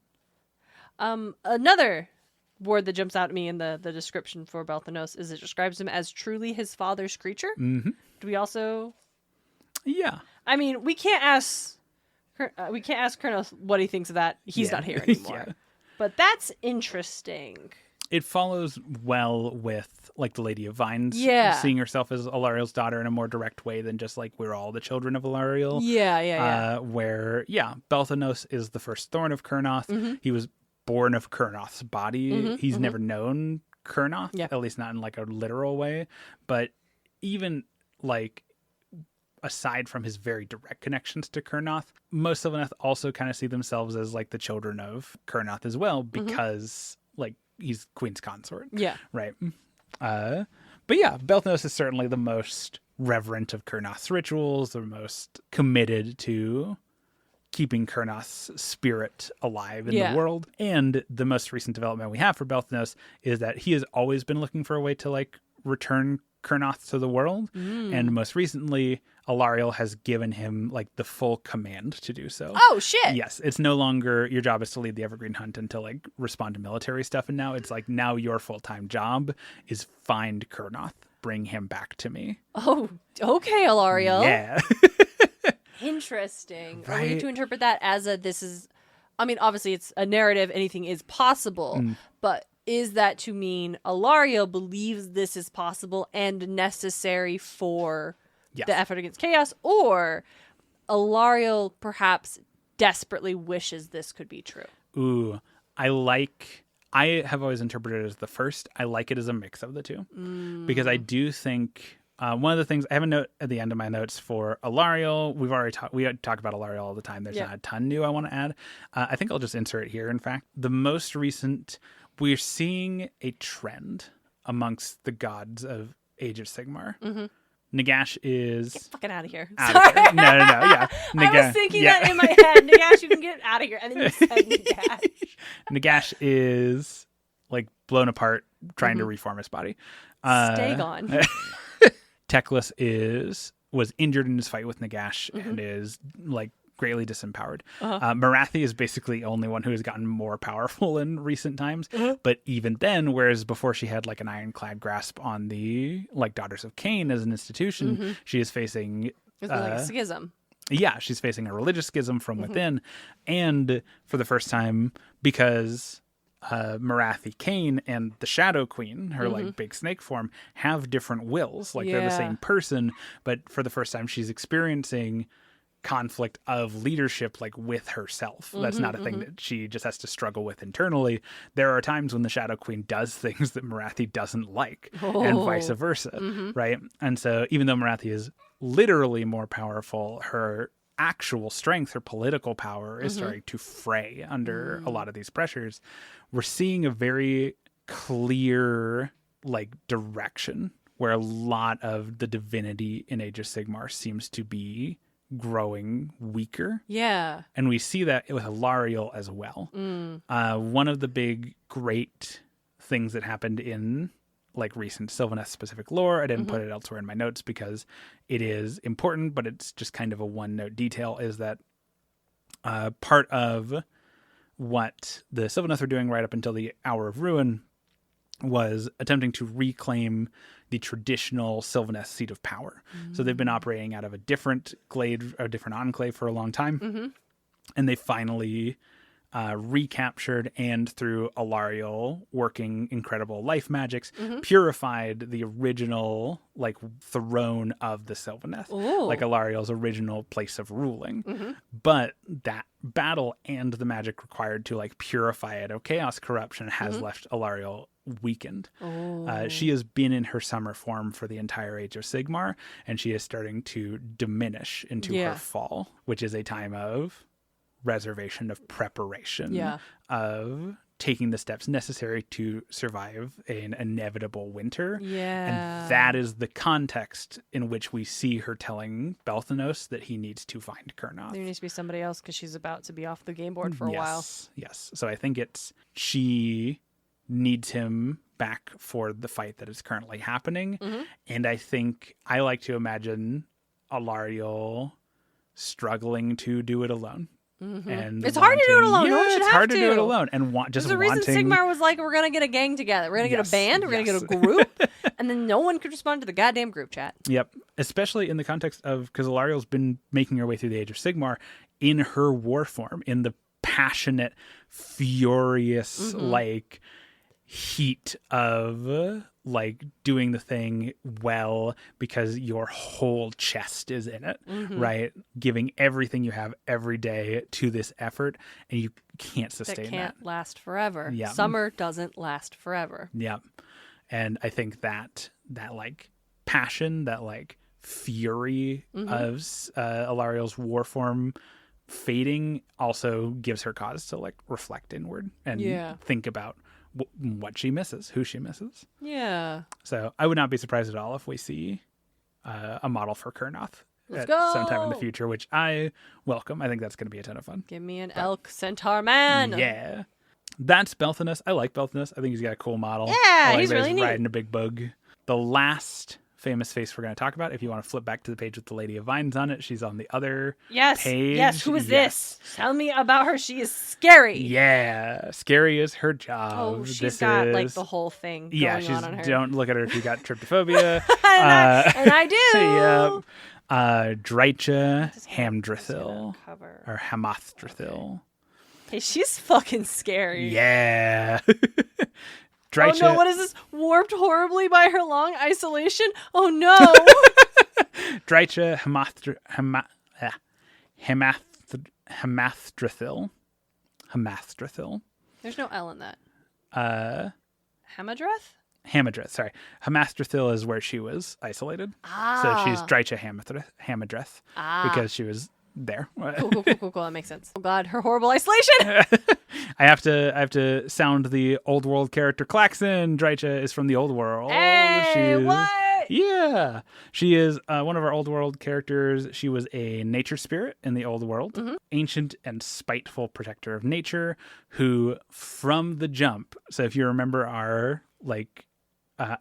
Another word that jumps out at me in the description for Belthanos is it describes him as truly his father's creature. Mm-hmm. Do we also? Yeah. I mean, we can't ask Kurnoth what he thinks of that. He's not here anymore. Yeah. But that's interesting. It follows well with like the Lady of Vines seeing herself as Alariel's daughter in a more direct way than just like we're all the children of Alariel. Yeah. Where Belthanos is the first thorn of Kurnoth. Mm-hmm. He was born of Kurnoth's body. He's never known Kurnoth, at least not in like a literal way. But even like aside from his very direct connections to Kurnoth, most Sylvaneth also kind of see themselves as like the children of Kurnoth as well, because like he's Queen's consort. Yeah. Right. But yeah, Belthanos is certainly the most reverent of Kurnoth's rituals, the most committed to keeping Kurnoth's spirit alive in the world. And the most recent development we have for Belthanos is that he has always been looking for a way to like return Kurnoth to the world. And most recently, Alariel has given him like the full command to do so. Oh shit. Yes. It's no longer your job is to lead the Evergreen Hunt and to like respond to military stuff. And now it's like now your full-time job is find Kurnoth, bring him back to me. Oh, okay, Alariel. Yeah. Interesting. Right. Are we to interpret that as obviously it's a narrative, anything is possible, but is that to mean Alariel believes this is possible and necessary for the effort against chaos, or Alariel perhaps desperately wishes this could be true? Ooh, I have always interpreted it as the first. I like it as a mix of the two because I do think one of the things I have a note at the end of my notes for Alariel. We talk about Alariel all the time. There's not a ton new I want to add. I think I'll just insert it here. In fact, the most recent, we're seeing a trend amongst the gods of Age of Sigmar. Nagash is... Get fucking out of here. Sorry. No. Yeah. I was thinking that in my head. Nagash, you can get out of here. And then you said Nagash. Nagash is like blown apart trying to reform his body. Stay gone. Teclis was injured in his fight with Nagash and is like greatly disempowered. Marathi is basically the only one who has gotten more powerful in recent times. But even then, whereas before she had like an ironclad grasp on the like Daughters of Cain as an institution, she is facing like a schism. Yeah, she's facing a religious schism from within. And for the first time, because Marathi Cain and the Shadow Queen, her like big snake form, have different wills. Like they're the same person, but for the first time she's experiencing conflict of leadership like with herself. That's not a thing that she just has to struggle with internally. There are times when the Shadow Queen does things that Marathi doesn't like and vice versa, right? And so even though Marathi is literally more powerful, her actual strength, her political power is starting to fray under a lot of these pressures. We're seeing a very clear like direction where a lot of the divinity in Age of Sigmar seems to be growing weaker. Yeah. And we see that with Alariel as well. One of the big, great things that happened in like recent Sylvaneth specific lore, I didn't put it elsewhere in my notes because it is important, but it's just kind of a one note detail, is that part of what the Sylvaneth were doing right up until the Hour of Ruin was attempting to reclaim the traditional Sylvaneth seat of power. So they've been operating out of a different glade, a different enclave for a long time. And they finally recaptured, and through Alariel working incredible life magics, purified the original like throne of the Sylvaneth, like Alariel's original place of ruling. But that battle and the magic required to like purify it of chaos corruption has left Alariel weakened. She has been in her summer form for the entire Age of Sigmar, and she is starting to diminish into her fall, which is a time of reservation, of preparation, of taking the steps necessary to survive an inevitable winter. And that is the context in which we see her telling Belthanos that he needs to find Kurnoth. There needs to be somebody else because she's about to be off the game board for a while. Yes. So I think she needs him back for the fight that is currently happening. And I think I like to imagine Alariel struggling to do it alone. And it's hard to do it alone. Yeah, no one should it's have hard to do it alone. And There's a reason Sigmar was like, we're going to get a gang together. We're going to get a band. We're going to get a group. And then no one could respond to the goddamn group chat. Yep. Especially in the context of, because Alariel's been making her way through the Age of Sigmar in her war form, in the passionate, furious, like heat of like doing the thing well because your whole chest is in it, right? Giving everything you have every day to this effort, and you can't sustain that. Can't last forever. Yeah. Summer doesn't last forever. Yeah. And I think that like passion, that like fury of Alariel's war form fading also gives her cause to like reflect inward and think about what she misses, who she misses. Yeah. So I would not be surprised at all if we see a model for Kurnoth sometime in the future, which I welcome. I think that's going to be a ton of fun. Give me an elk centaur man. Yeah. That's Belthanos. I like Belthanos. I think he's got a cool model. Yeah, like he's really neat. Riding a big bug. The last famous face we're going to talk about, if you want to flip back to the page with the Lady of Vines on it, she's on the other page. Yes, who is this? Tell me about her. She is scary. Yeah, scary is her job. Oh, she's got like the whole thing going on her. Don't look at her if you got tryptophobia. and I do. Yep. Drycha Hamdrathil, or Hamathdrathil. Hey, she's fucking scary. Yeah. Drycha. Oh no, what is this? Warped horribly by her long isolation? Oh no. Drycha Hamathdrathil. There's no L in that. Hamadreth? Hamadreth, sorry. Hamathdrathil is where she was isolated. So she's Drycha Hamadreth because she was there. Cool. That makes sense. Oh God, her horrible isolation. I have to sound the old world character Klaxon. Drycha is from the old world. Hey, what? Yeah. She is one of our old world characters. She was a nature spirit in the old world. Ancient and spiteful protector of nature who from the jump, so if you remember our like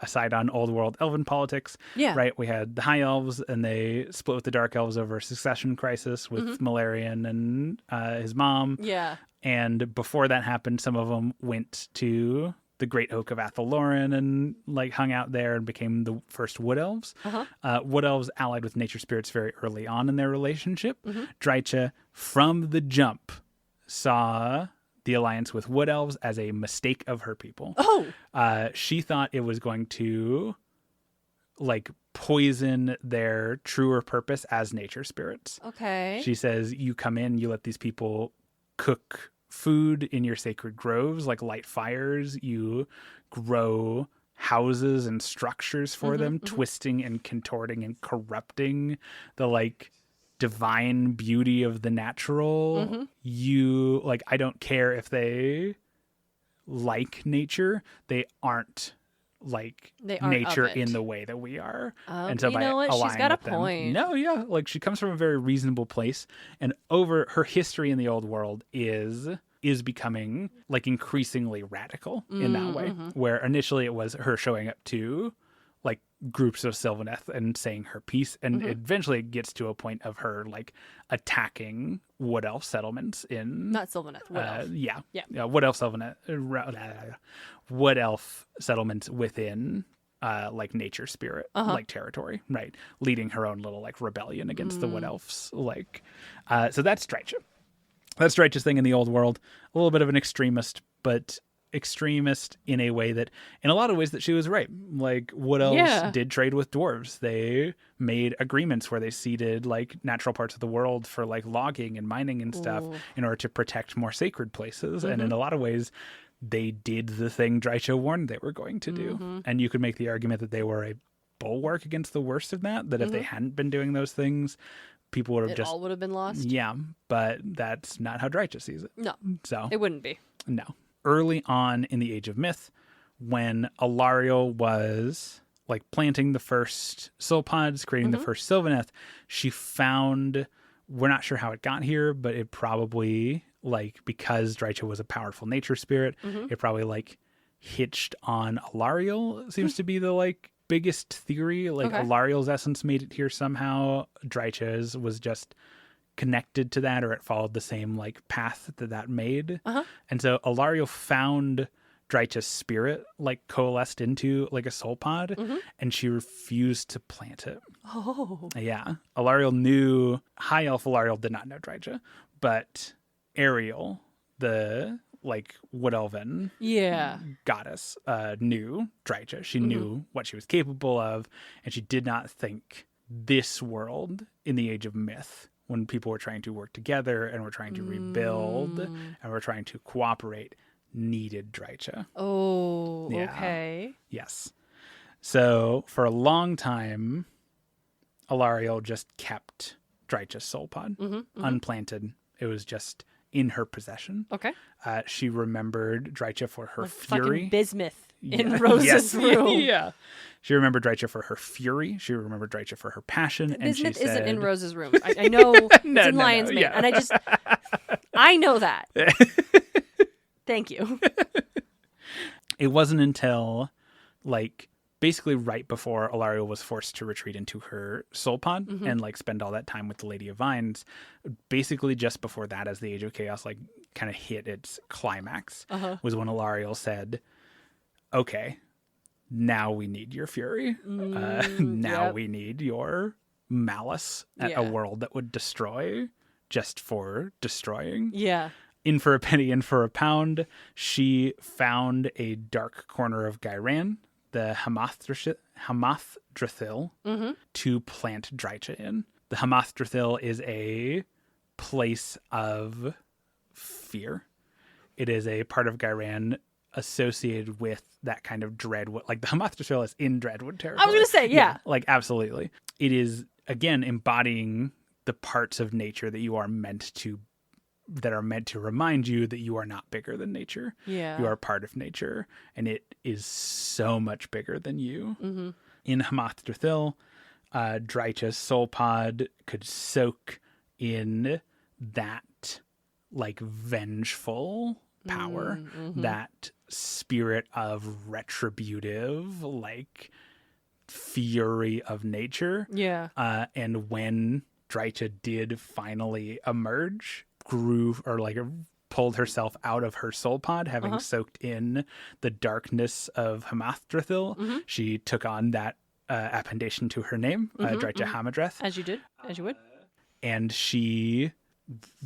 aside on old world elven politics, right? We had the high elves and they split with the dark elves over a succession crisis with Malarian and his mom. Yeah. And before that happened, some of them went to the Great Oak of Athaloran and like hung out there and became the first wood elves. Wood elves allied with nature spirits very early on in their relationship. Drycha from the jump saw the alliance with wood elves as a mistake of her people. She thought it was going to like poison their truer purpose as nature spirits. Okay. She says, you come in, you let these people cook food in your sacred groves, like light fires, you grow houses and structures for them, twisting and contorting and corrupting the like divine beauty of the natural. You like, I don't care if they like nature, they aren't like They aren't nature of it. in the way that we are. And so you by know what? She's aligning got a with them- point. No, yeah, like she comes from a very reasonable place, and over her history in the old world is becoming like increasingly radical in that way, where initially it was her showing up to like groups of Sylvaneth and saying her piece, and eventually it gets to a point of her like attacking Wood Elf settlements in Not Sylvaneth. Wood Elf. yeah, Wood Elf Sylvaneth, Wood Elf settlements within like nature spirit like territory, right, leading her own little like rebellion against the Wood Elves, like so that's Drycha. That's Drycha's thing in the old world. A little bit of an extremist, but extremist in a way that, in a lot of ways, that she was right. Like, Wood Elves did trade with dwarves. They made agreements where they ceded like natural parts of the world for like logging and mining and stuff in order to protect more sacred places. And in a lot of ways, they did the thing Drycha warned they were going to do. And you could make the argument that they were a bulwark against the worst of that, that if they hadn't been doing those things, people would have just all would have been lost. Yeah, but that's not how Drycha sees it. No, so it wouldn't be. No. Early on in the Age of Myth, when Alariel was like planting the first soul pods, creating the first Sylvaneth, she found, we're not sure how it got here, but it probably, like, because Drycha was a powerful nature spirit, it probably like hitched on Alariel, seems to be the like biggest theory. Like Alariel's essence made it here somehow. Drycha's was just connected to that, or it followed the same like path that made. And so Alariel found Drycha's spirit like coalesced into like a soul pod, and she refused to plant it. Yeah. Alariel knew, High Elf Alariel did not know Drycha, but Ariel, the like Wood Elven goddess, knew Drycha. She knew what she was capable of, and she did not think this world in the Age of Myth, when people were trying to work together and were trying to rebuild and were trying to cooperate, needed Drycha. Okay. Yes. So for a long time, Alariel just kept Drycha's soul pod unplanted. It was just in her possession. Okay. She remembered Drycha for her like fury. Fucking bismuth in Rose's room. Yeah. She remembered Drycha for her fury. She remembered Drycha for her passion. Bismuth and she said, isn't in Rose's room. I know it's in Lion's Mane. And I know that. Thank you. It wasn't until like basically right before Alariel was forced to retreat into her soul pod and like spend all that time with the Lady of Vines, basically just before that, as the Age of Chaos like kind of hit its climax, was when Alariel said, okay, now we need your fury. Now we need your malice at a world that would destroy just for destroying. Yeah. In for a penny, in for a pound, she found a dark corner of Gairan, the Hamathdrathil, to plant Drycha in. The Hamathdrathil is a place of fear. It is a part of Gairan associated with that kind of dreadwood. Like the Hamathdrathil is in dreadwood territory. I was going to say, yeah. Like absolutely. It is, again, embodying the parts of nature that you are meant to, that are meant to remind you that you are not bigger than nature. Yeah. You are part of nature, and it is so much bigger than you. In Hamathdrathil, Drycha's soul pod could soak in that like vengeful power, that spirit of retributive, like fury of nature. Yeah. And when Drycha did finally emerge, grew or like pulled herself out of her soul pod, having soaked in the darkness of Hamathdrathil, she took on that appellation to her name, Drycha Hamadreth. As you did, as you would. And she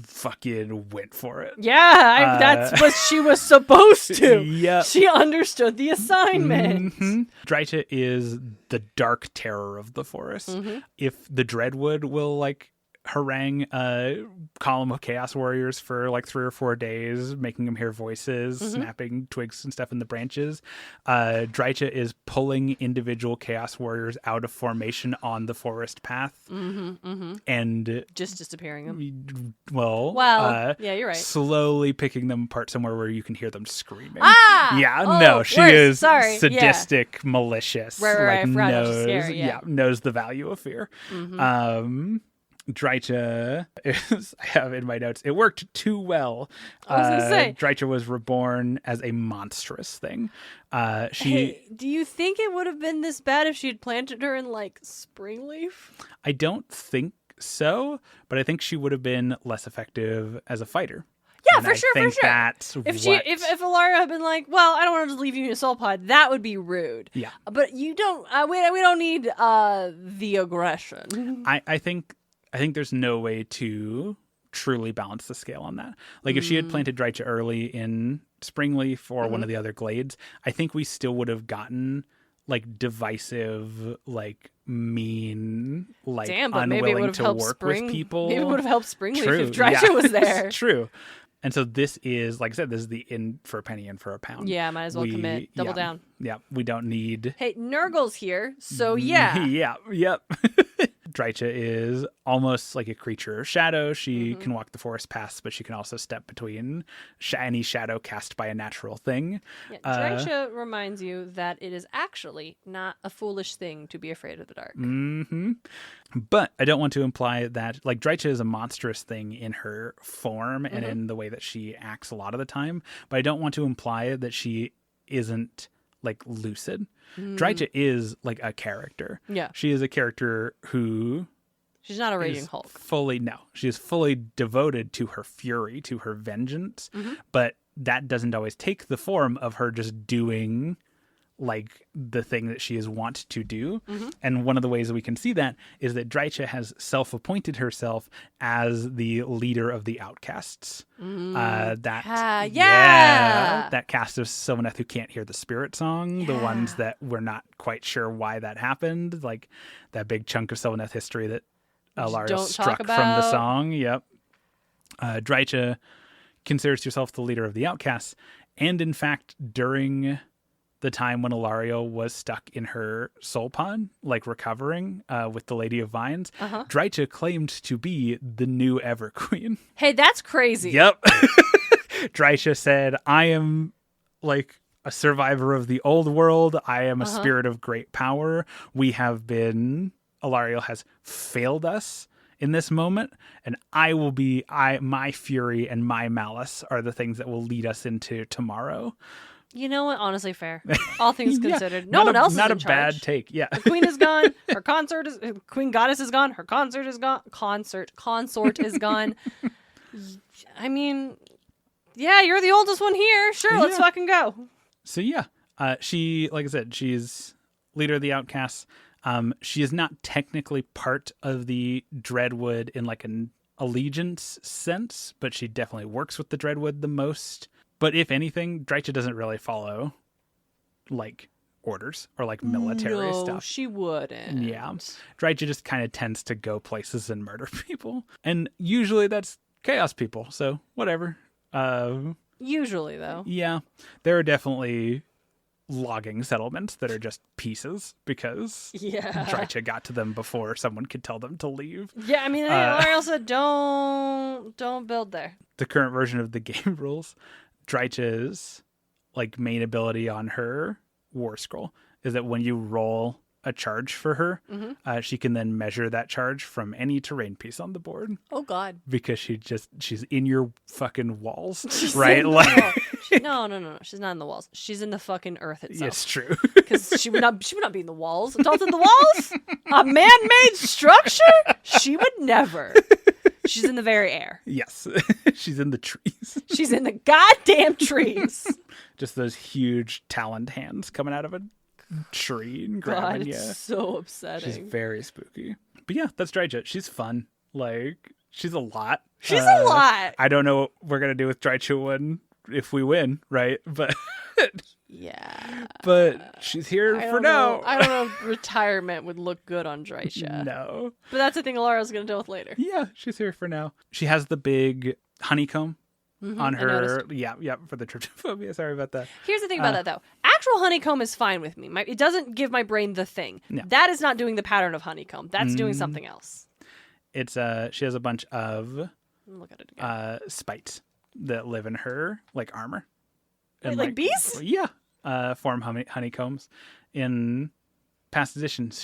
fucking went for it. Yeah, that's what she was supposed to. Yep. She understood the assignment. Drycha is the dark terror of the forest. If the Dreadwood will like harangue a column of chaos warriors for like 3 or 4 days, making them hear voices, snapping twigs and stuff in the branches. Drycha is pulling individual chaos warriors out of formation on the forest path and just disappearing them. Well, yeah, you're right. Slowly picking them apart somewhere where you can hear them screaming. Oh, No, she worse. is Sorry. malicious, malicious. Right. Knows the value of fear. Drycha is, I have in my notes, it worked too well. I was gonna say, Drycha was reborn as a monstrous thing. Hey, do you think it would have been this bad if she had planted her in like Springleaf? I don't think so, but I think she would have been less effective as a fighter. Yeah, and for sure. That's if Alaria had been like, well, I don't want to just leave you in a soul pod, that would be rude. Yeah, but you don't. We don't need the aggression. I think there's no way to truly balance the scale on that. Like if she had planted Drycha early in Springleaf or one of the other glades, I think we still would have gotten like divisive, like mean, like unwilling to work with people. Maybe it would have helped Springleaf if Drycha was there. True. And so this is, like I said, this is the in for a penny, in for a pound. Yeah, might as well commit. Double down. Yeah, we don't need... Hey, Nurgle's here, so yeah. Yep. Drycha is almost like a creature of shadow. She can walk the forest paths, but she can also step between any shadow cast by a natural thing. Yeah, Drycha reminds you that it is actually not a foolish thing to be afraid of the dark. But I don't want to imply that, like, Drycha is a monstrous thing in her form and in the way that she acts a lot of the time. But I don't want to imply that she isn't, like, lucid. Drycha is like a character. Yeah. She is a character who... She's not a raging Hulk. She is fully devoted to her fury, to her vengeance. But that doesn't always take the form of her just doing like the thing that she is wont to do. And one of the ways that we can see that is that Drycha has self-appointed herself as the leader of the outcasts. That cast of Sylvaneth who can't hear the spirit song, the ones that we're not quite sure why that happened, like that big chunk of Sylvaneth history that Alaria struck from the song. Drycha considers herself the leader of the outcasts, and in fact, during the time when Alaria was stuck in her soul pod, like recovering with the Lady of Vines, Drycha claimed to be the new Everqueen. Hey, that's crazy. Yep. Drycha said, I am like a survivor of the old world. I am a spirit of great power. Alaria has failed us in this moment, and my fury and my malice are the things that will lead us into tomorrow. You know what? Honestly, fair. All things considered. No one else is in charge. Not a bad take, yeah. The queen is gone. Queen goddess is gone. Her consort is gone. I mean, yeah, you're the oldest one here. Sure, let's fucking go. So yeah, she, like I said, she's leader of the outcasts. She is not technically part of the Dreadwood in like an allegiance sense, but she definitely works with the Dreadwood the most. But if anything, Drycha doesn't really follow like orders or like military stuff. No, she wouldn't. Yeah. Drycha just kind of tends to go places and murder people. And usually that's chaos people. So whatever. Usually though. Yeah. There are definitely logging settlements that are just pieces because Drycha got to them before someone could tell them to leave. Yeah, I mean, Alaria said don't build there. The current version of the game rules, Drycha's like main ability on her war scroll is that when you roll a charge for her, she can then measure that charge from any terrain piece on the board. Oh God! Because she's in your fucking walls, right? No. She's not in the walls. She's in the fucking earth itself. It's true. Because she would not be in the walls. Adults in the walls? A man-made structure? She would never. She's in the very air. Yes. She's in the trees. She's in the goddamn trees. Just those huge taloned hands coming out of a tree and grabbing you. It's so upsetting. She's very spooky. But yeah, that's Drycha. She's fun. Like, she's a lot. She's a lot. I don't know what we're going to do with Drycha if we win, right? But Yeah. But she's here for now. I don't know if retirement would look good on Drycia. No. But that's the thing Alara's going to deal with later. Yeah, she's here for now. She has the big honeycomb on her. Yeah, for the tryptophobia. Sorry about that. Here's the thing about that, though. Actual honeycomb is fine with me. It doesn't give my brain the thing. No. That is not doing the pattern of honeycomb. That's doing something else. It's she has a bunch of Look at it again. spites that live in her like armor. Wait, like bees? Yeah. Form honeycombs. In past editions,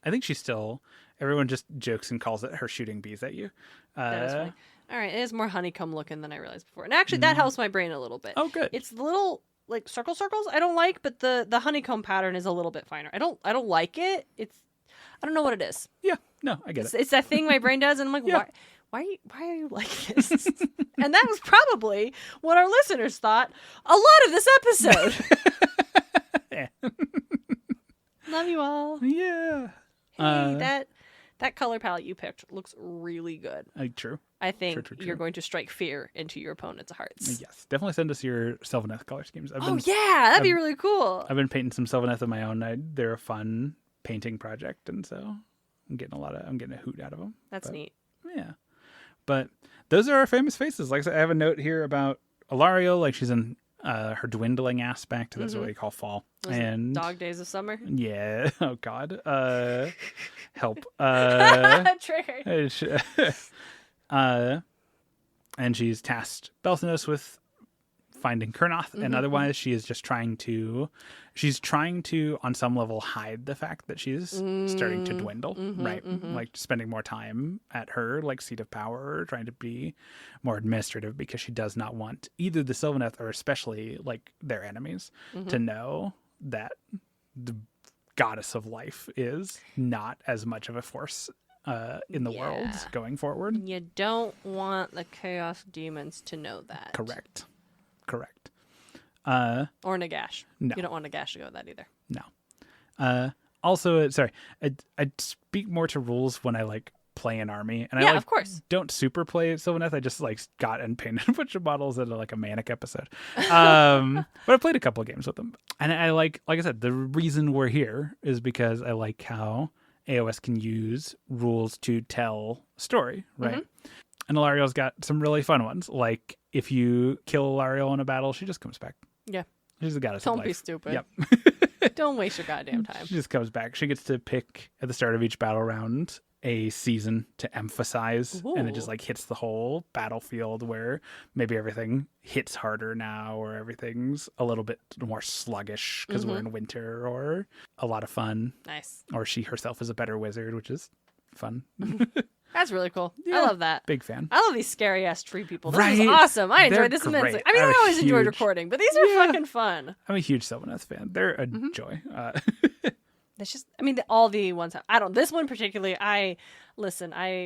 I think she's still, everyone just jokes and calls it her shooting bees at you. That is funny. All right, it is more honeycomb looking than I realized before. And actually, that helps my brain a little bit. Oh, good. It's the little like circles I don't like, but the honeycomb pattern is a little bit finer. I don't like it. I don't know what it is. Yeah, no, I get it. It's that thing my brain does, and I'm like, Yeah. why are you like this? And that was probably what our listeners thought a lot of this episode. Yeah. Love you all. Yeah. Hey, that color palette you picked looks really good. True. I think True. you're going to strike fear into your opponent's hearts. Yes, definitely send us your Sylvaneth color schemes. That'd be really cool. I've been painting some Sylvaneth of my own. They're a fun painting project, and so I'm getting a hoot out of them. That's neat. Yeah, but those are our famous faces. Like I said, I have a note here about Ilario, like she's in her dwindling aspect. That's what we call fall. And dog days of summer. Yeah. Oh God. Help. Triggered. And she's tasked Belthanos with finding Kurnoth, and otherwise she is just trying to on some level hide the fact that she's starting to dwindle, right? Like spending more time at her like seat of power, trying to be more administrative, because she does not want either the Sylvaneth or especially like their enemies to know that the goddess of life is not as much of a force in the world going forward. You don't want the chaos demons to know that. Correct. Or Nagash. No. You don't want Nagash to go with that either. No. Also, sorry, I speak more to rules when I like play an army, and of course, don't super play Sylvaneth. I just like got and painted a bunch of models at like a Manic episode. But I played a couple of games with them, and I like I said, the reason we're here is because I like how AOS can use rules to tell story, right? And Ilario's got some really fun ones. Like if you kill Ilario in a battle, she just comes back. Yeah. She's the goddess of life. Don't be stupid. Yep. Don't waste your goddamn time. She just comes back. She gets to pick at the start of each battle round a season to emphasize. Ooh. And it just like hits the whole battlefield where maybe everything hits harder now, or everything's a little bit more sluggish because we're in winter, or a lot of fun. Nice. Or she herself is a better wizard, which is fun. That's really cool. Yeah, I love that. Big fan. I love these scary ass tree people. This Right? was awesome. I They're enjoyed this immensely. great. I mean, I always enjoyed huge- recording, but these are fucking fun. I'm a huge Sylvaneth fan. They're a joy. It's just, I mean, all the ones, I don't, this one particularly, I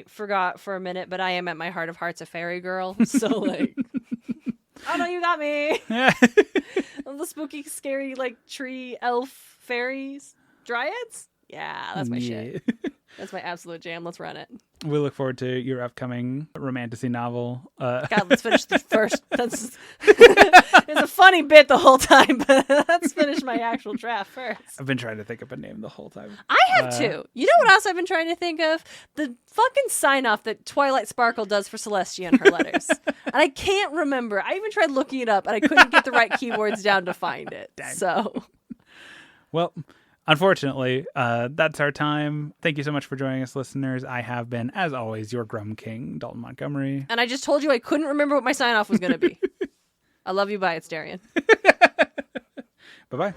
forgot for a minute, but I am at my heart of hearts a fairy girl. So like, oh no, you got me. The spooky, scary, like tree elf fairies, dryads. Yeah, that's my shit. That's my absolute jam. Let's run it. We look forward to your upcoming romantasy novel. God, let's finish the first. It's a funny bit the whole time, but let's finish my actual draft first. I've been trying to think of a name the whole time. I have too. You know what else I've been trying to think of? The fucking sign off that Twilight Sparkle does for Celestia in her letters. And I can't remember. I even tried looking it up, and I couldn't get the right keywords down to find it. Dang. So, well, unfortunately, that's our time. Thank you so much for joining us, listeners. I have been, as always, your Grum King, Dalton Montgomery. and I just told you I couldn't remember what my sign off was going to be. I love you. Bye. It's Darien. Bye-bye.